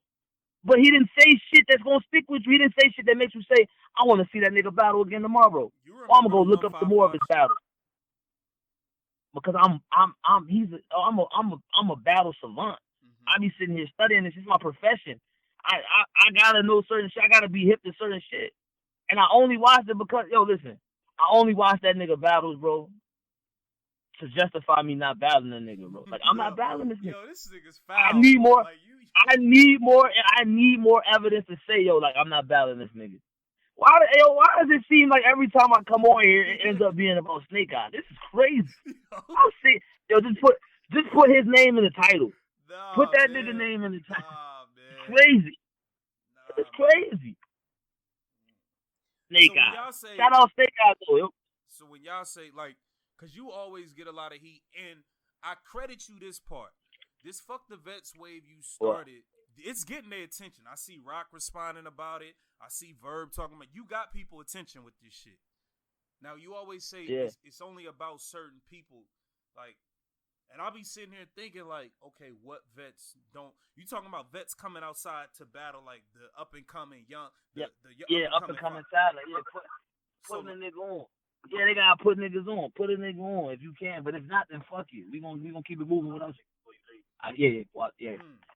But he didn't say shit that's gonna stick with you. He didn't say shit that makes you say, I want to see that nigga battle again tomorrow. Or I'm gonna go look up some more of his battles. Because I'm a battle savant. Mm-hmm. I be sitting here studying this. It's my profession. I gotta know certain shit. I gotta be hip to certain shit. And I only watched it because listen, I only watched that nigga battles, bro, to justify me not battling that nigga, bro. Like I'm not battling this nigga. Yo, this nigga's foul. I need more. Like, I need more evidence to say, like I'm not battling this nigga. Why does it seem like every time I come on here it ends up being about Snake Eye? This is crazy. I'll see. Just put his name in the title. Nah, put that nigga name in the title. It's crazy. It's crazy. Snake Eye. Shout out Snake Eye though, yo. So when y'all say like, cause you always get a lot of heat, and I credit you this part. This fuck the vets wave you started, it's getting their attention. I see Rock responding about it. I see Verb talking about. You got people attention with this shit. Now you always say it's only about certain people, like, and I'll be sitting here thinking like, okay, what vets don't? You talking about vets coming outside to battle like the up and coming young, up and coming talent. Yeah, put the nigga on. Yeah, they gotta put niggas on. Put a nigga on if you can. But if not, then fuck you. We gonna keep it moving without you. Yeah.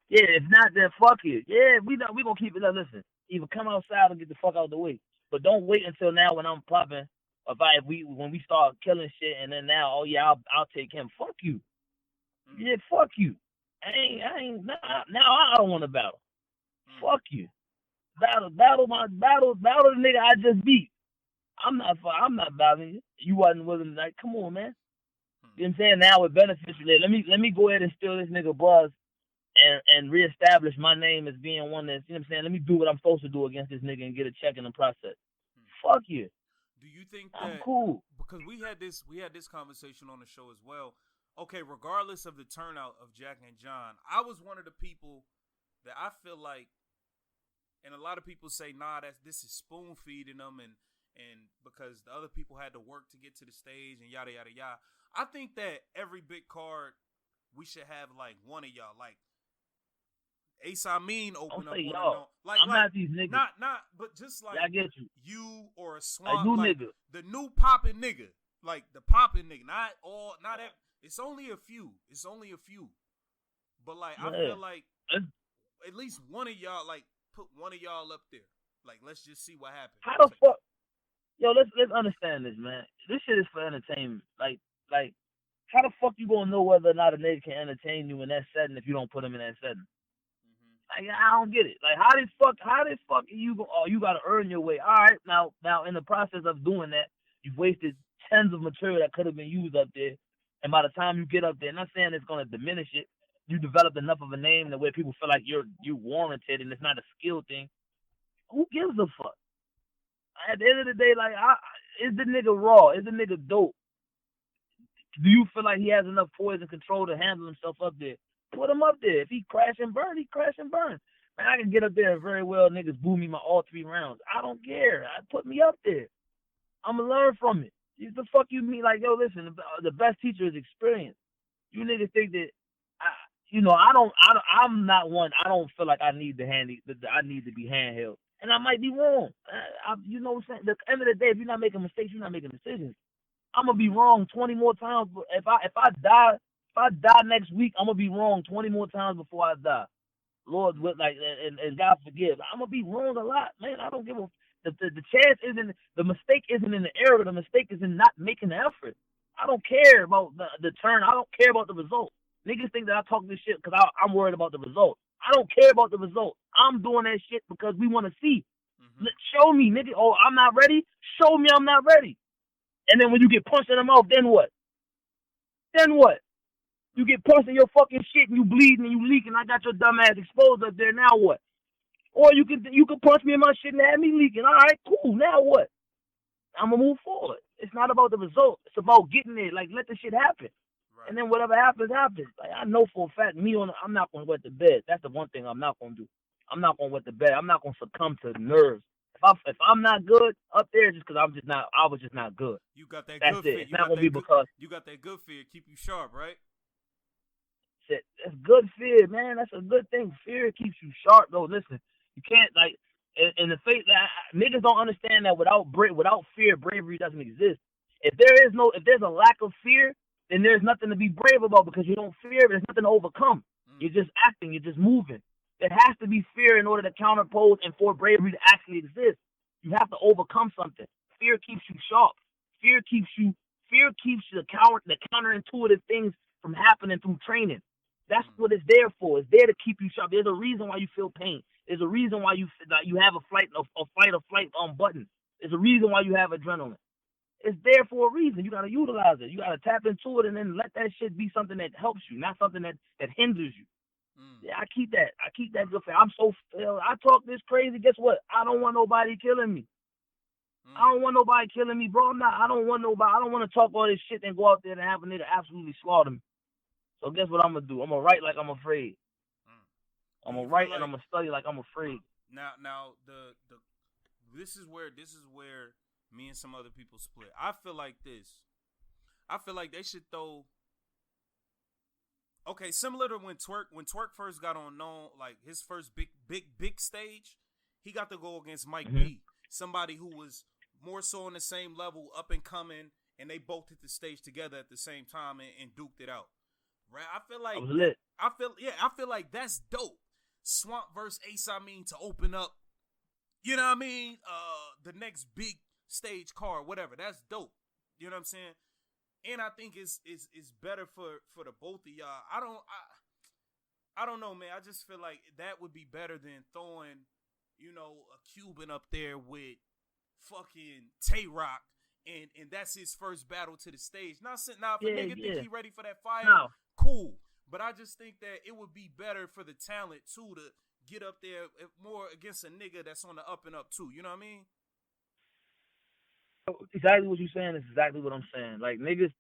If not, then fuck it. Yeah, we gonna keep it up. Listen, either come outside or get the fuck out of the way. But don't wait until now when I'm popping. When we start killing shit, and then now, I'll take him. Fuck you. Yeah, fuck you. I ain't. Now I don't want to battle. Fuck you. Battle the nigga I just beat. I'm not battling you. You wasn't willing to, like, come on, man. You know what I'm saying? Now it benefits you. Let me go ahead and steal this nigga buzz and reestablish my name as being one that's, you know what I'm saying? Let me do what I'm supposed to do against this nigga and get a check in the process. Fuck you. Do you think that cool? Because we had this conversation on the show as well. Okay, regardless of the turnout of Jack and John, I was one of the people that I feel like, and a lot of people say, nah, this is spoon feeding them and because the other people had to work to get to the stage and yada yada yada. I think that every big card we should have like one of y'all, like Ace Amin open up one of them. Like, I'm not these niggas. Not, but just like I get you or a Swamp, like nigga. The new popping nigga, like the popping nigga. Not every. It's only a few. But like I feel like at least one of y'all, like put one of y'all up there. Like let's just see what happens. How the fuck? Yo, let's understand this, man. This shit is for entertainment. Like, how the fuck you gonna know whether or not a nigga can entertain you in that setting if you don't put him in that setting? Like, I don't get it. Like, how the fuck you gotta earn your way? All right, now in the process of doing that, you've wasted tons of material that could have been used up there, and by the time you get up there, not saying it's gonna diminish it, you developed enough of a name that where people feel like you're warranted and it's not a skill thing. Who gives a fuck? At the end of the day, like, is the nigga raw? Is the nigga dope? Do you feel like he has enough poise and control to handle himself up there? Put him up there. If he crash and burn, he crash and burn. Man, I can get up there and very well niggas boo me all 3 rounds. I don't care. Put me up there. I'm going to learn from it. The fuck you mean? Like, yo, listen, the best teacher is experience. You niggas think that, I'm not one. I don't feel like I need I need to be handheld. And I might be wrong. You know what I'm saying? At the end of the day, if you're not making mistakes, you're not making decisions. I'm gonna be wrong 20 more times. If I die next week, I'm gonna be wrong 20 more times before I die. Lord, and God forgive. I'm gonna be wrong a lot, man. I don't give a. The chance isn't. The mistake isn't in the error. The mistake is in not making the effort. I don't care about the turn. I don't care about the result. Niggas think that I talk this shit because I'm worried about the result. I don't care about the result. I'm doing that shit because we want to see. Show me, nigga. Oh, I'm not ready. Show me I'm not ready. And then when you get punched in the mouth, then what? Then what? You get punched in your fucking shit and you bleeding and you leaking. I got your dumb ass exposed up there. Now what? Or you could punch me in my shit and have me leaking. All right, cool. Now what? I'm gonna move forward. It's not about the result. It's about getting there. Like, let the shit happen. Right. And then whatever happens, happens. Like, I know for a fact, I'm not gonna wet the bed. That's the one thing I'm not gonna do. I'm not gonna wet the bed. I'm not gonna succumb to nerves. If I'm not good up there, just because I was just not good. You got that That's good it. fear. It's not gonna be because you got that good fear. Keep you sharp, right? That's good fear, man. That's a good thing. Fear keeps you sharp, though. Listen, you can't, like, in the face that niggas don't understand that without fear, bravery doesn't exist. If there's a lack of fear, then there's nothing to be brave about because you don't fear. There's nothing to overcome. You're just acting. You're just moving. There has to be fear in order to counterpose and for bravery to actually exist. You have to overcome something. Fear keeps you sharp. Fear keeps the counterintuitive things from happening through training. That's what it's there for. It's there to keep you sharp. There's a reason why you feel pain. There's a reason why you have a fight or flight button. There's a reason why you have adrenaline. It's there for a reason. You gotta utilize it. You gotta tap into it and then let that shit be something that helps you, not something that hinders you. Yeah, I keep that good fear. I'm so I talk this crazy. Guess what? I don't want nobody killing me. I don't want nobody killing me, bro. I don't want to talk all this shit and go out there and have a nigga absolutely slaughter me. So guess what I'm gonna do? I'm gonna write like I'm afraid. I'm gonna write and I'm gonna study like I'm afraid. Now this is where me and some other people split. I feel like they should throw. Okay, similar to when Twerk first got on known, like his first big stage, he got to go against Mike B, somebody who was more so on the same level, up and coming, and they both hit the stage together at the same time and duked it out. Right? I feel like that's dope. Swamp versus Ace Amin to open up, you know what I mean? The next big stage card, whatever. That's dope. You know what I'm saying? And I think it's better for the both of y'all. I don't know, man. I just feel like that would be better than throwing, a Cuban up there with fucking Tay-Rock and that's his first battle to the stage. Now if a nigga think he ready for that fire, cool. But I just think that it would be better for the talent too to get up there more against a nigga that's on the up and up too. You know what I mean? Exactly what you're saying is exactly what I'm saying. Like niggas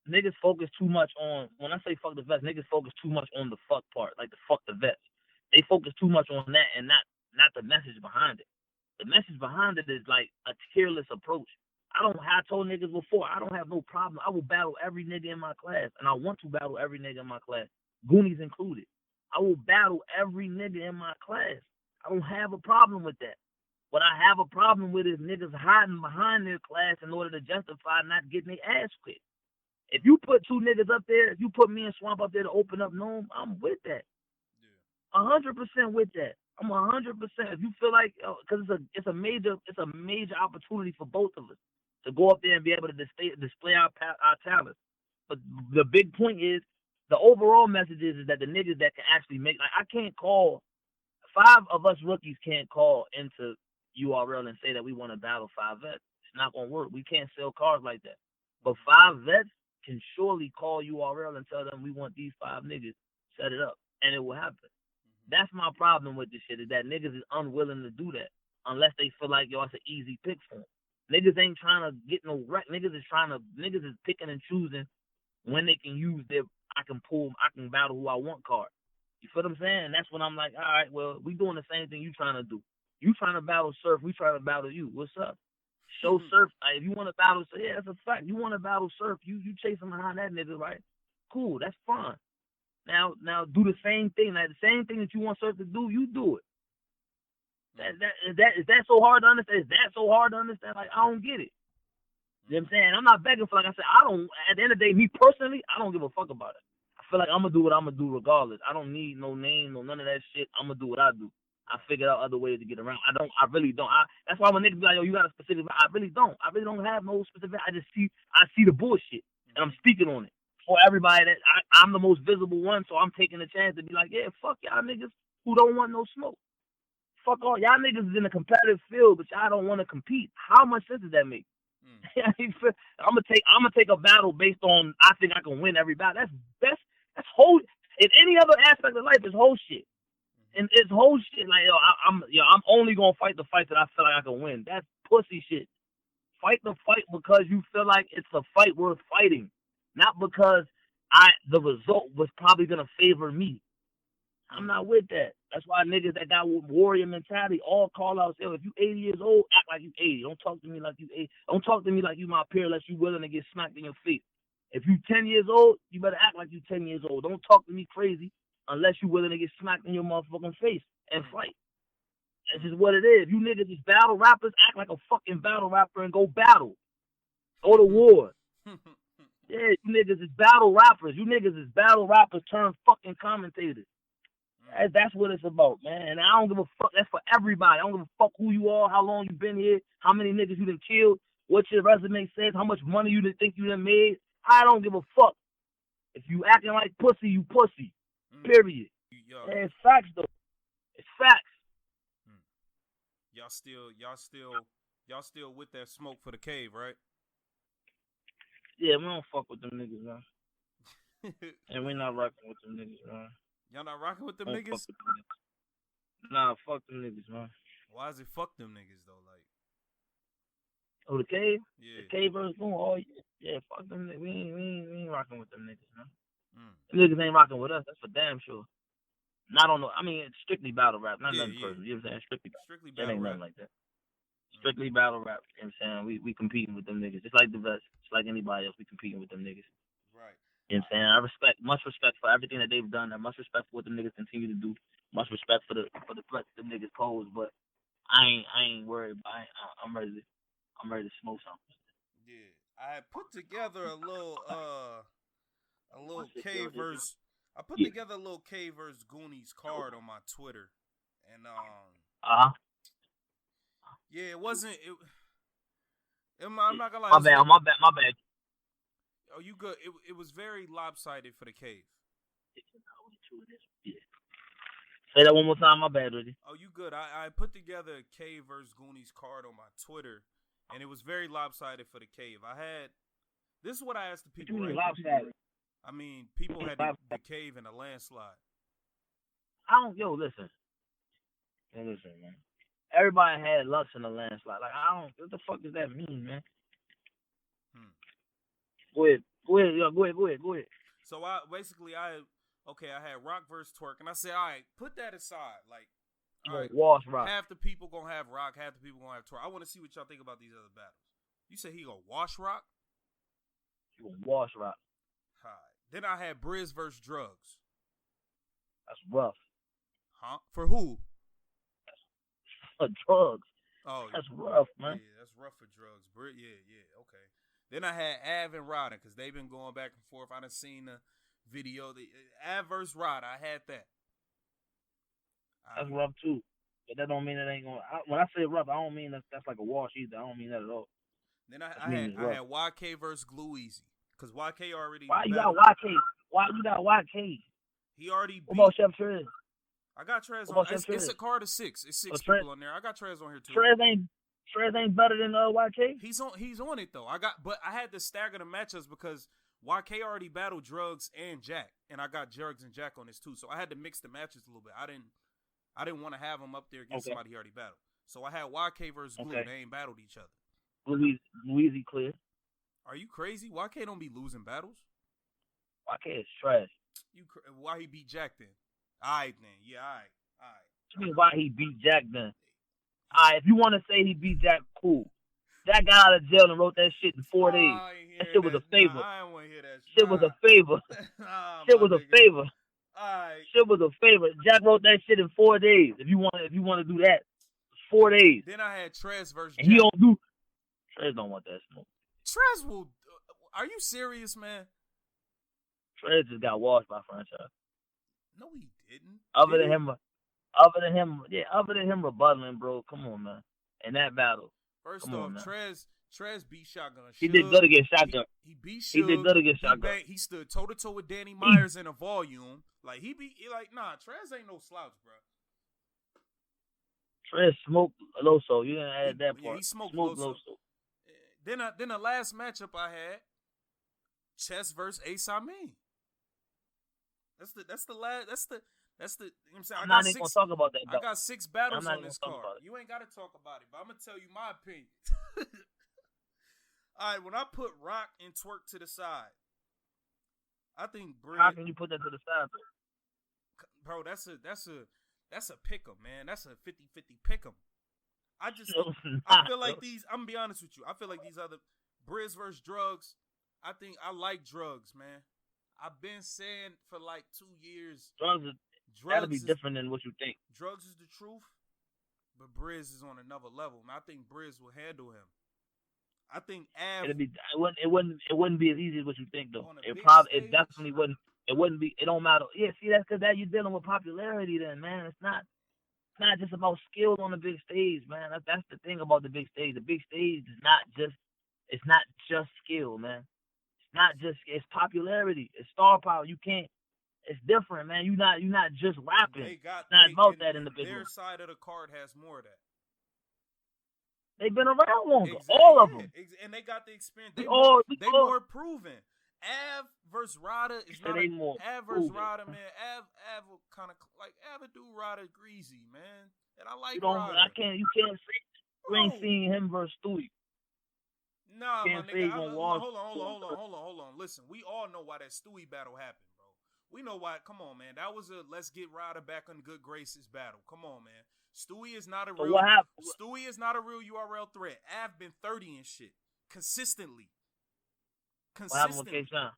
focus too much on, when I say fuck the vets, niggas focus too much on the fuck part, like the fuck the vets. They focus too much on that and not the message behind it. The message behind it is like a tearless approach. I told niggas before, I don't have no problem. I will battle every nigga in my class, and I want to battle every nigga in my class, Goonies included. I will battle every nigga in my class. I don't have a problem with that. What I have a problem with is niggas hiding behind their class in order to justify not getting their ass quit. If you put two niggas up there, if you put me and Swamp up there to open up Gnome, I'm with that. 100% with that. I'm 100%. If you feel like, because it's a major opportunity for both of us to go up there and be able to display our talents. But the big point is, the overall message is that the niggas that can actually make, like, I can't call, 5 of us rookies can't call into URL and say that we want to battle 5 vets. It's not going to work. We can't sell cars like that. But 5 vets can surely call URL and tell them we want these 5 niggas, set it up, and it will happen. That's my problem with this shit, is that niggas is unwilling to do that unless they feel like, it's an easy pick for them. Niggas ain't trying to get no wreck. Niggas is picking and choosing when they can use their, I can battle who I want card. You feel what I'm saying? And that's when I'm like, all right, well, we doing the same thing you trying to do. You trying to battle Surf, we trying to battle you. What's up? Show Surf. If you want to battle, yeah, that's a fact. You want to battle Surf, you chasing behind that nigga, right? Cool, that's fine. Now do the same thing. Like the same thing that you want Surf to do, you do it. Is that so hard to understand? Is that so hard to understand? Like, I don't get it. You know what I'm saying? I'm not begging for, like I said, at the end of the day, me personally, I don't give a fuck about it. I feel like I'm going to do what I'm going to do regardless. I don't need no name, no none of that shit. I'm going to do what I do. I figured out other ways to get around. I really don't. That's why when niggas be like, yo, you got a specific, I really don't. I really don't have no specific. I see the bullshit, and I'm speaking on it. for everybody that I'm the most visible one, so I'm taking the chance to be like, yeah, fuck y'all niggas who don't want no smoke. Fuck all y'all niggas is in a competitive field, but y'all don't want to compete. How much sense does that make? I'm gonna take a battle based on I think I can win every battle. That's whole. In any other aspect of life, it's whole shit. And it's whole shit. Like I'm only gonna fight the fight that I feel like I can win. That's pussy shit. Fight the fight because you feel like it's a fight worth fighting, not because the result was probably gonna favor me. I'm not with that. That's why niggas that got warrior mentality all call out, say, if you 80 years old, act like you 80. Don't talk to me like you 80. Don't talk to me like you my peer unless you willing to get smacked in your face. If you 10 years old, you better act like you 10 years old. Don't talk to me crazy unless you willing to get smacked in your motherfucking face and fight. That's just what it is. You niggas is battle rappers, act like a fucking battle rapper and go battle. Go to war. Yeah, you niggas is battle rappers. You niggas is battle rappers turned fucking commentators. That's what it's about, man. And I don't give a fuck. That's for everybody. I don't give a fuck who you are, how long you been here, how many niggas you done killed, what your resume says, how much money you done think you done made. I don't give a fuck. If you acting like pussy, you pussy. Period. Yeah, it's facts though. It's facts. Y'all still with that smoke for the cave, right? Yeah, we don't fuck with them niggas, man. And we not rocking with them niggas, man. Y'all not rocking with them niggas? Nah, fuck them niggas, man. Why is it fuck them niggas though? Like, oh, the cave? Yeah. The cave versus Boom. Oh yeah, fuck them niggas. We ain't rocking with them niggas, man. Them niggas ain't rocking with us. That's for damn sure. Not on the. I mean, it's strictly battle rap, not nothing personal. You know what I'm saying? Strictly battle ain't rap. Nothing like that. Strictly battle rap. You know what I'm saying? We competing with them niggas. It's like the best. It's like anybody else. We competing with them niggas. Right. You know what I'm saying? Much respect for everything that they've done. And much respect for what them niggas continue to do. Much respect for the threats them niggas pose. But I ain't worried. I'm ready to smoke something. Yeah, I put together a little K versus. I put together a little K versus Goonies card on my Twitter, and yeah, it wasn't. I'm not gonna lie. My bad. Oh, you good? It was very lopsided for the cave. Say that one more time. My bad, Reggie. Oh, you good? I put together a Cave versus Goonies card on my Twitter, and it was very lopsided for the cave. This is what I asked the people. Right? Lopsided? I mean, people had the cave in a landslide. Listen, man. Everybody had Lux in a landslide. Like, what the fuck does that mean, man? Go ahead. Go ahead. So I had Rock versus Twerk, and I said, all right, put that aside. Like, all right, wash Rock. Half the people gonna have Rock, half the people gonna have Twerk. I want to see what y'all think about these other battles. You said he gonna wash Rock? He gonna wash Rock. All right. Then I had Drizz versus Drugs. That's rough. Huh? For who? For Drugs. Oh, that's rough, man. Yeah, that's rough for Drugs. Yeah, okay. Then I had Av and Rodder because they've been going back and forth. I done seen the video. Av versus Rodder. I had that. That's rough too. But that don't mean it ain't going. When I say rough, I don't mean that's like a wash either. I don't mean that at all. Then I had YK versus Glue Easy because YK already. Why you got YK? Why you got YK? He already. What about Chef Trez? I got Trez on. It's a card of 6. It's 6 people on there. I got Trez on here too. Trez ain't better than YK. He's on it though. But I had to stagger the matchups because YK already battled Drugs and Jack, and I got Drugs and Jack on this too. So I had to mix the matches a little bit. I didn't want to have him up there against somebody he already battled. So I had YK versus Glue. They ain't battled each other. Louise clear. Are you crazy? YK don't be losing battles. YK is trash. Why he beat Jack then? All right then. Yeah, all right. What you mean why he beat Jack then? All right, if you want to say he beat Jack, cool. Jack got out of jail and wrote that shit in 4 days. That shit was a favor. Nah, I don't want to hear that shit. Shit was a favor. Shit was a favor. Alright. Shit was a favor. Jack wrote that shit in 4 days. If you want to do that, 4 days. Then I had Trez versus Jack. And he don't do. Trez don't want that smoke. Trez will. Are you serious, man? Trez just got washed by franchise. No, he didn't. Other than him rebuttaling, bro. Come on, man. In that battle. First off, Trez Trez beat Shotgun. He did good against Shotgun. He beat Suge. He did good against Shotgun. He stood toe to toe with Danny Myers in a volume. Like nah. Trez ain't no slouch, bro. Trez smoked Loso. You didn't add that part. Yeah, he smoked Loso. Then the last matchup I had, Chess versus Ace Amin. That's the you know what I'm saying? I'm not even gonna talk about that. I got 6 battles on this card. You ain't gotta talk about it, but I'm gonna tell you my opinion. All right, when I put Rock and Twerk to the side, I think how can you put that to the side, bro? That's a pick'em, man. That's a 50-50 pick'em. I feel like these. I'm gonna be honest with you. I feel like these other Drizz versus Drugs. I think I like Drugs, man. I've been saying for like 2 years. Drugs gotta be different than what you think. Drugs is the truth, but Drizz is on another level. Man, I think Drizz will handle him. I think Av. It wouldn't be as easy as what you think though. It definitely wouldn't. It wouldn't be. It don't matter. Yeah, see, that's because you're dealing with popularity. Then, man, it's not just about skills on the big stage, man. That's the thing about the big stage. The big stage is not just. It's not just skill, man. It's not just. It's popularity. It's star power. You can't. It's different, man. You're not just rapping. It's not about that in the big one. Their side of the card has more of that. They've been around longer, all of them, and they got the experience. They more proven. Av versus Rada is not Av versus Rada, man. Av kind of like Av do Rada greasy, man, and I like Rada. You can't say you ain't seen him versus Stewie. Nah, my nigga. Hold on. Listen, we all know why that Stewie battle happened, bro. We know why. Come on, man. That was a let's get Rada back on good graces battle. Come on, man. Stewie is not a real. Stewie is not a real URL threat. Av been 30 and shit consistently. What happened with K-Shine?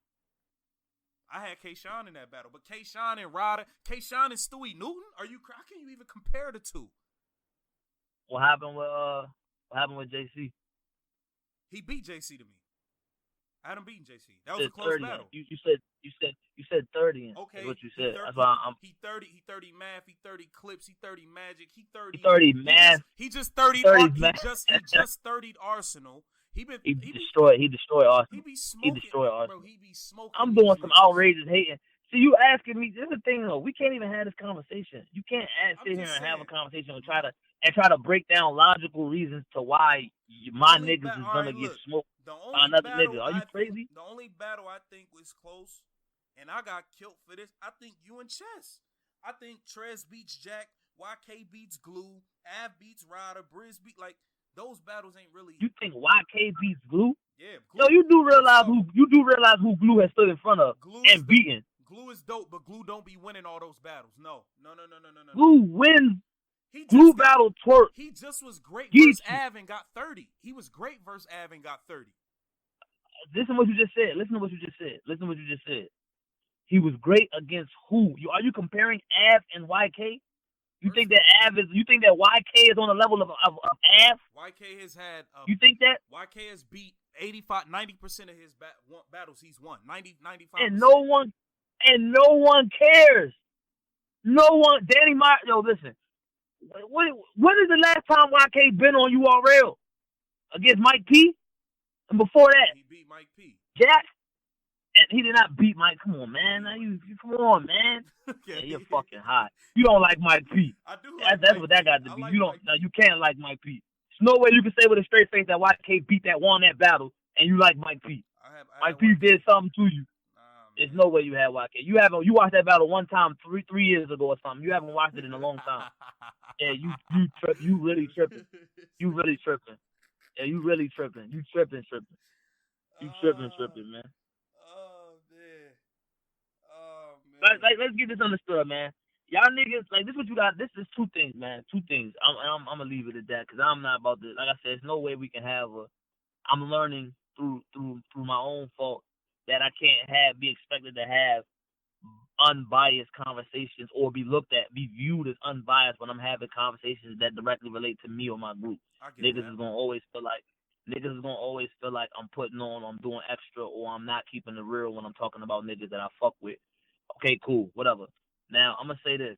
I had K-Shine in that battle, but K-Shine and Rada, K-Shine and Stewie Newton. How can you even compare the two? What happened with JC? He beat JC to me. I hadn't beaten JC. That was a close battle. You said 30. Okay, what you said. That's why he 30 math. He 30 clips. He 30 magic. He 30 math. He just 30. He just 30'd Arsenal. He destroyed Arsenal. He be smoking. He destroyed Arsenal. Bro, he be smoking. I'm doing some outrageous hating. See, you asking me. This is the thing though. We can't even have this conversation. You can't sit here and have a conversation and try to break down logical reasons to why my niggas is gonna get smoked by another nigga. Are you crazy? The only battle I think was close, and I got killed for this. I think you and Chess. I think Trez beats Jack, YK beats Glue, Av beats Ryder, Drizz beat those battles ain't really. You think YK beats Glue? Yeah. Glue, you do realize who Glue has stood in front of and beaten. Glue is dope, but Glue don't be winning all those battles. No. Glue wins. Glue battle Twerk. He just was great versus Av and got 30. He was great versus Av and got 30. Listen to what you just said. He was great against who? Are you comparing Av and YK? You think that YK is on the level of Av? YK has had. You think that? YK has beat 90% of his battles. He's won 95%. And no one cares. No one. Danny Myers. Yo, listen. When is the last time YK been on URL against Mike P? And before that, he beat Mike P. Jack. And he did not beat Mike. Come on, man. Come on, man. Yeah, you're fucking hot. You don't like Mike P. I do. That's what that got to be. You can't like Mike P. There's no way you can say with a straight face that YK beat won that battle, and you like Mike P. Mike P did something to you. There's no way you had YK. You watched that battle one time 3 years ago or something. You haven't watched it in a long time. Yeah, you really tripping. You really tripping. Yeah, you really tripping. You tripping. You tripping, man. Let's get this understood, man. Y'all niggas, this what you got. This is 2 things, man. 2 things. I'm gonna leave it at that because I'm not about to. Like I said, there's no way we can have I'm learning through my own fault that I can't be expected to have unbiased conversations or be viewed as unbiased when I'm having conversations that directly relate to me or my group. Niggas is gonna always feel like I'm putting on, I'm doing extra, or I'm not keeping it real when I'm talking about niggas that I fuck with. Okay, cool, whatever. Now, I'm going to say this.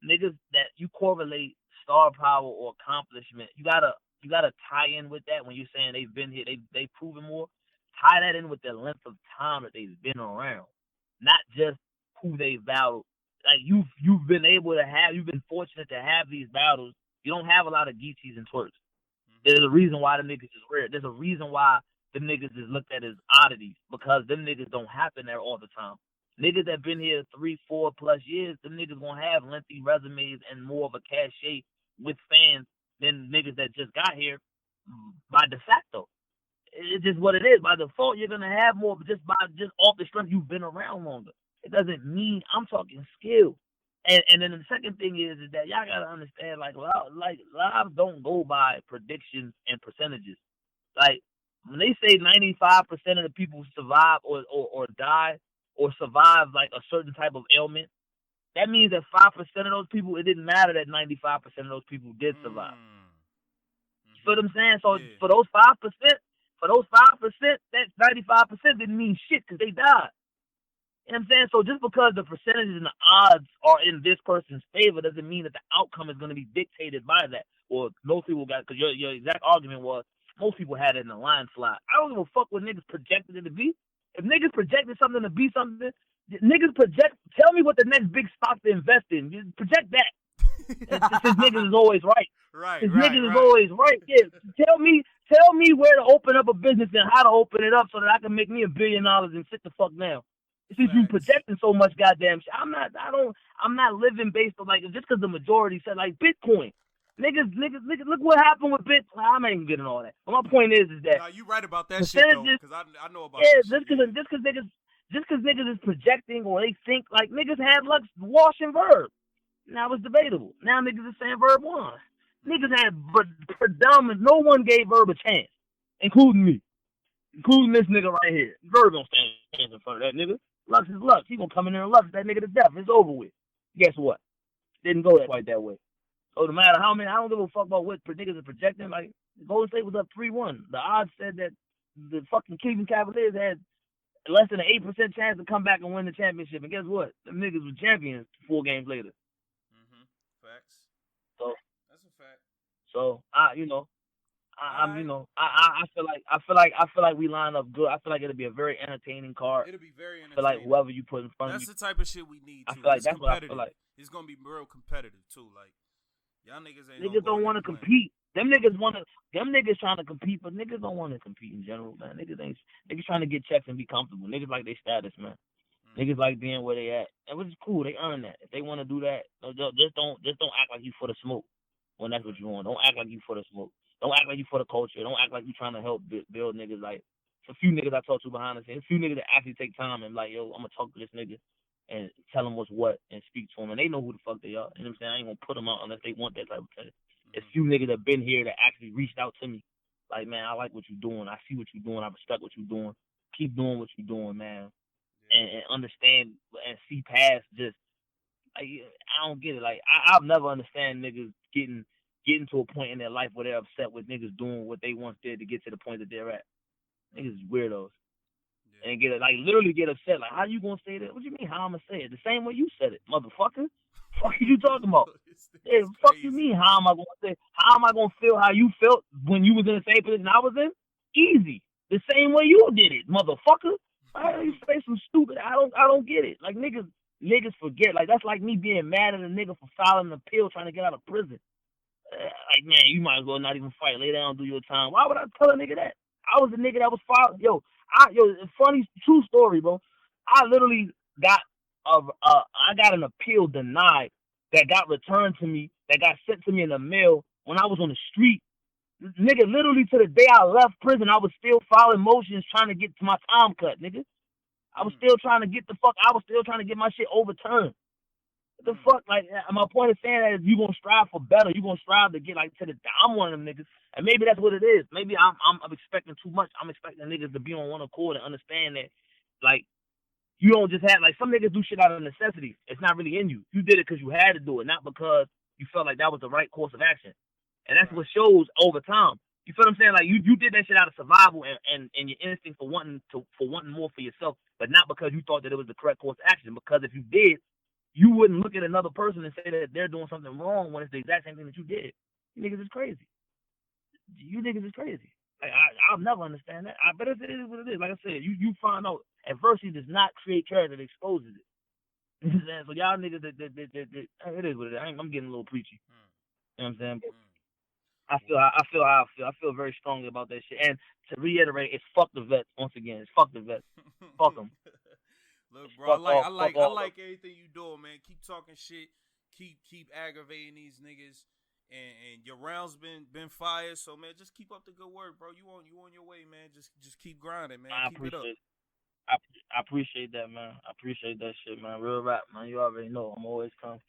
Niggas that you correlate star power or accomplishment, you got to tie in with that when you're saying they've been here, they've proven more. Tie that in with the length of time that they've been around, not just who they battled. Like you've been fortunate to have these battles. You don't have a lot of Geechees and twerks. There's a reason why the niggas is rare. There's a reason why the niggas is looked at as oddities, because them niggas don't happen there all the time. Niggas that been here 3-4+ years, them niggas gonna have lengthy resumes and more of a cachet with fans than niggas that just got here by de facto. It's just what it is. By default, you're gonna have more, but just off the strength you've been around longer. It doesn't mean I'm talking skill. And then the second thing is that y'all gotta understand, like lives don't go by predictions and percentages. Like when they say 95% of the people survive or die or survive like a certain type of ailment, that means that 5% of those people, it didn't matter that 95% of those people did survive. You feel what I'm saying? So for those 5%, that 95% didn't mean shit because they died. You know what I'm saying? So just because the percentages and the odds are in this person's favor doesn't mean that the outcome is going to be dictated by that. Or most people got, because your exact argument was most people had it in a line slide. I don't give a fuck what niggas projected it to be. If niggas projected something to be something, niggas project. Tell me what the next big stock to invest in. Just project that. Since niggas is always right. Niggas is always right. Yeah. Tell me where to open up a business and how to open it up so that I can make me $1 billion and sit the fuck down. Since you projecting so much goddamn shit, I'm not living based on like just because the majority said like Bitcoin. Niggas, look what happened with Bitcoin. I'm not even getting all that. But my point is that. Nah, you right about that shit though, because I know about. Yeah, just because niggas is projecting or they think like niggas had luck washing Verb. Now it's debatable. Now niggas is saying Verb won. Niggas had predominant. No one gave Verb a chance, including me, including this nigga right here. Verb don't stand a chance in front of that nigga. Lux is Lux. He gonna come in there and Lux that nigga to death. It's over with. Guess what? Didn't go quite that way. So no matter how many, I don't give a fuck about what niggas are projecting. Like Golden State was up 3-1. The odds said that the fucking Cleveland Cavaliers had less than an 8% chance to come back and win the championship. And guess what? The niggas were champions 4 games later. Facts. So that's a fact. So I feel like we line up good. I feel like it'll be a very entertaining card. It'll be very entertaining. I feel like whoever you put in front of me. That's the type of shit we need. I feel like that's what I feel like. It's gonna be real competitive too. Like y'all niggas ain't. Niggas don't want to compete. Them niggas trying to compete, but niggas don't want to compete in general, man. Niggas trying to get checks and be comfortable. Niggas like their status, man. Niggas like being where they at, and which is cool. They earn that. If they want to do that, just don't act like you for the smoke when that's what you want. Don't act like you for the smoke. Don't act like you for the culture. Don't act like you trying to help build niggas. Like a few niggas I talk to behind the scenes, a few niggas that actually take time and like, yo, I'm gonna talk to this nigga and tell them what's what and speak to them, and they know who the fuck they are. You know what I'm saying? I ain't gonna put them out unless they want that type of thing. It's few niggas that been here that actually reached out to me. Like, man, I like what you're doing. I see what you're doing. I respect what you're doing. Keep doing what you're doing, man. And understand and see past just, like, I don't get it. Like, I've never understand niggas getting to a point in their life where they're upset with niggas doing what they once did to get to the point that they're at. Niggas is weirdos. Yeah. And literally get upset. Like, how you gonna say that? What you mean, how I'm gonna say it? The same way you said it, motherfucker. Fuck are you talking about? Yeah, fuck you mean? How am I gonna feel how you felt when you was in the same position I was in? Easy. The same way you did it, motherfucker. You say some stupid. I don't get it. Like niggas forget. Like that's like me being mad at a nigga for filing an appeal trying to get out of prison. Like, man, you might as well not even fight. Lay down, do your time. Why would I tell a nigga that? I was the nigga that was filed. Funny true story, bro. I literally got I got an appeal denied that got returned to me, that got sent to me in the mail when I was on the street. Nigga, literally to the day I left prison, I was still filing motions trying to get to my time cut, nigga. I was still trying to get my shit overturned. What the fuck? Like, my point of saying that is you gonna strive for better. You gonna strive to get like to the. I'm one of them niggas, and maybe that's what it is. Maybe I'm expecting too much. I'm expecting niggas to be on one accord and understand that, like, you don't just have, like, some niggas do shit out of necessity. It's not really in you. You did it because you had to do it, not because you felt like that was the right course of action. And that's what shows over time. You feel what I'm saying? Like, you did that shit out of survival and your instinct for wanting more for yourself, but not because you thought that it was the correct course of action. Because if you did, you wouldn't look at another person and say that they're doing something wrong when it's the exact same thing that you did. You niggas is crazy. you niggas is crazy. Like, I'll never understand that. But it is what it is. Like I said, you find out adversity does not create character; it exposes it. You know what I'm saying? So y'all niggas, it is what it is. I'm getting a little preachy. You know what I'm saying? But I feel how I feel. I feel very strongly about that shit. And to reiterate, it's fuck the vets once again. It's fuck the vets. Fuck them. Look, bro, I like everything you doing, man. Keep talking shit. Keep aggravating these niggas. And your rounds been fire, so man, just keep up the good work, bro. You on your way, man. Just keep grinding, man. Keep it up. I appreciate that, man. I appreciate that shit, man. Real rap, man. You already know I'm always come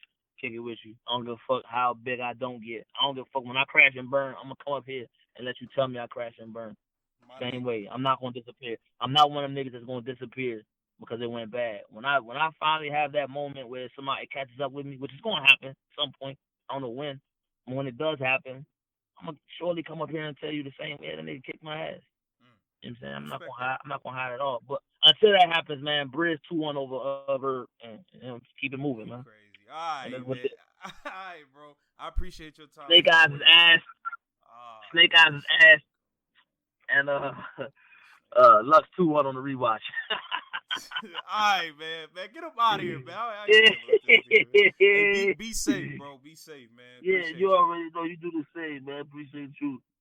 kick it with you. I don't give a fuck how big I don't get. I don't give a fuck when I crash and burn. I'm gonna come up here and let you tell me I crash and burn. Same way. I'm not gonna disappear. I'm not one of them niggas that's gonna disappear because it went bad. When I finally have that moment where somebody catches up with me, which is gonna happen at some point. I don't know when. When it does happen, I'm gonna surely come up here and tell you the same way that nigga kicked my ass. You know what I'm saying? I'm not gonna hide at all. But until that happens, man, Drizz 2-1 over and keep it moving, man. Crazy. All right, man. All right, bro. I appreciate your time. Snake Eyes' ass. Snake Eyes' ass. And Lux 2-1 on the rewatch. Alright, man. Get him out of here, man. Hey, be safe, bro. Be safe, man. Yeah, you already know you do the same, man. Appreciate you.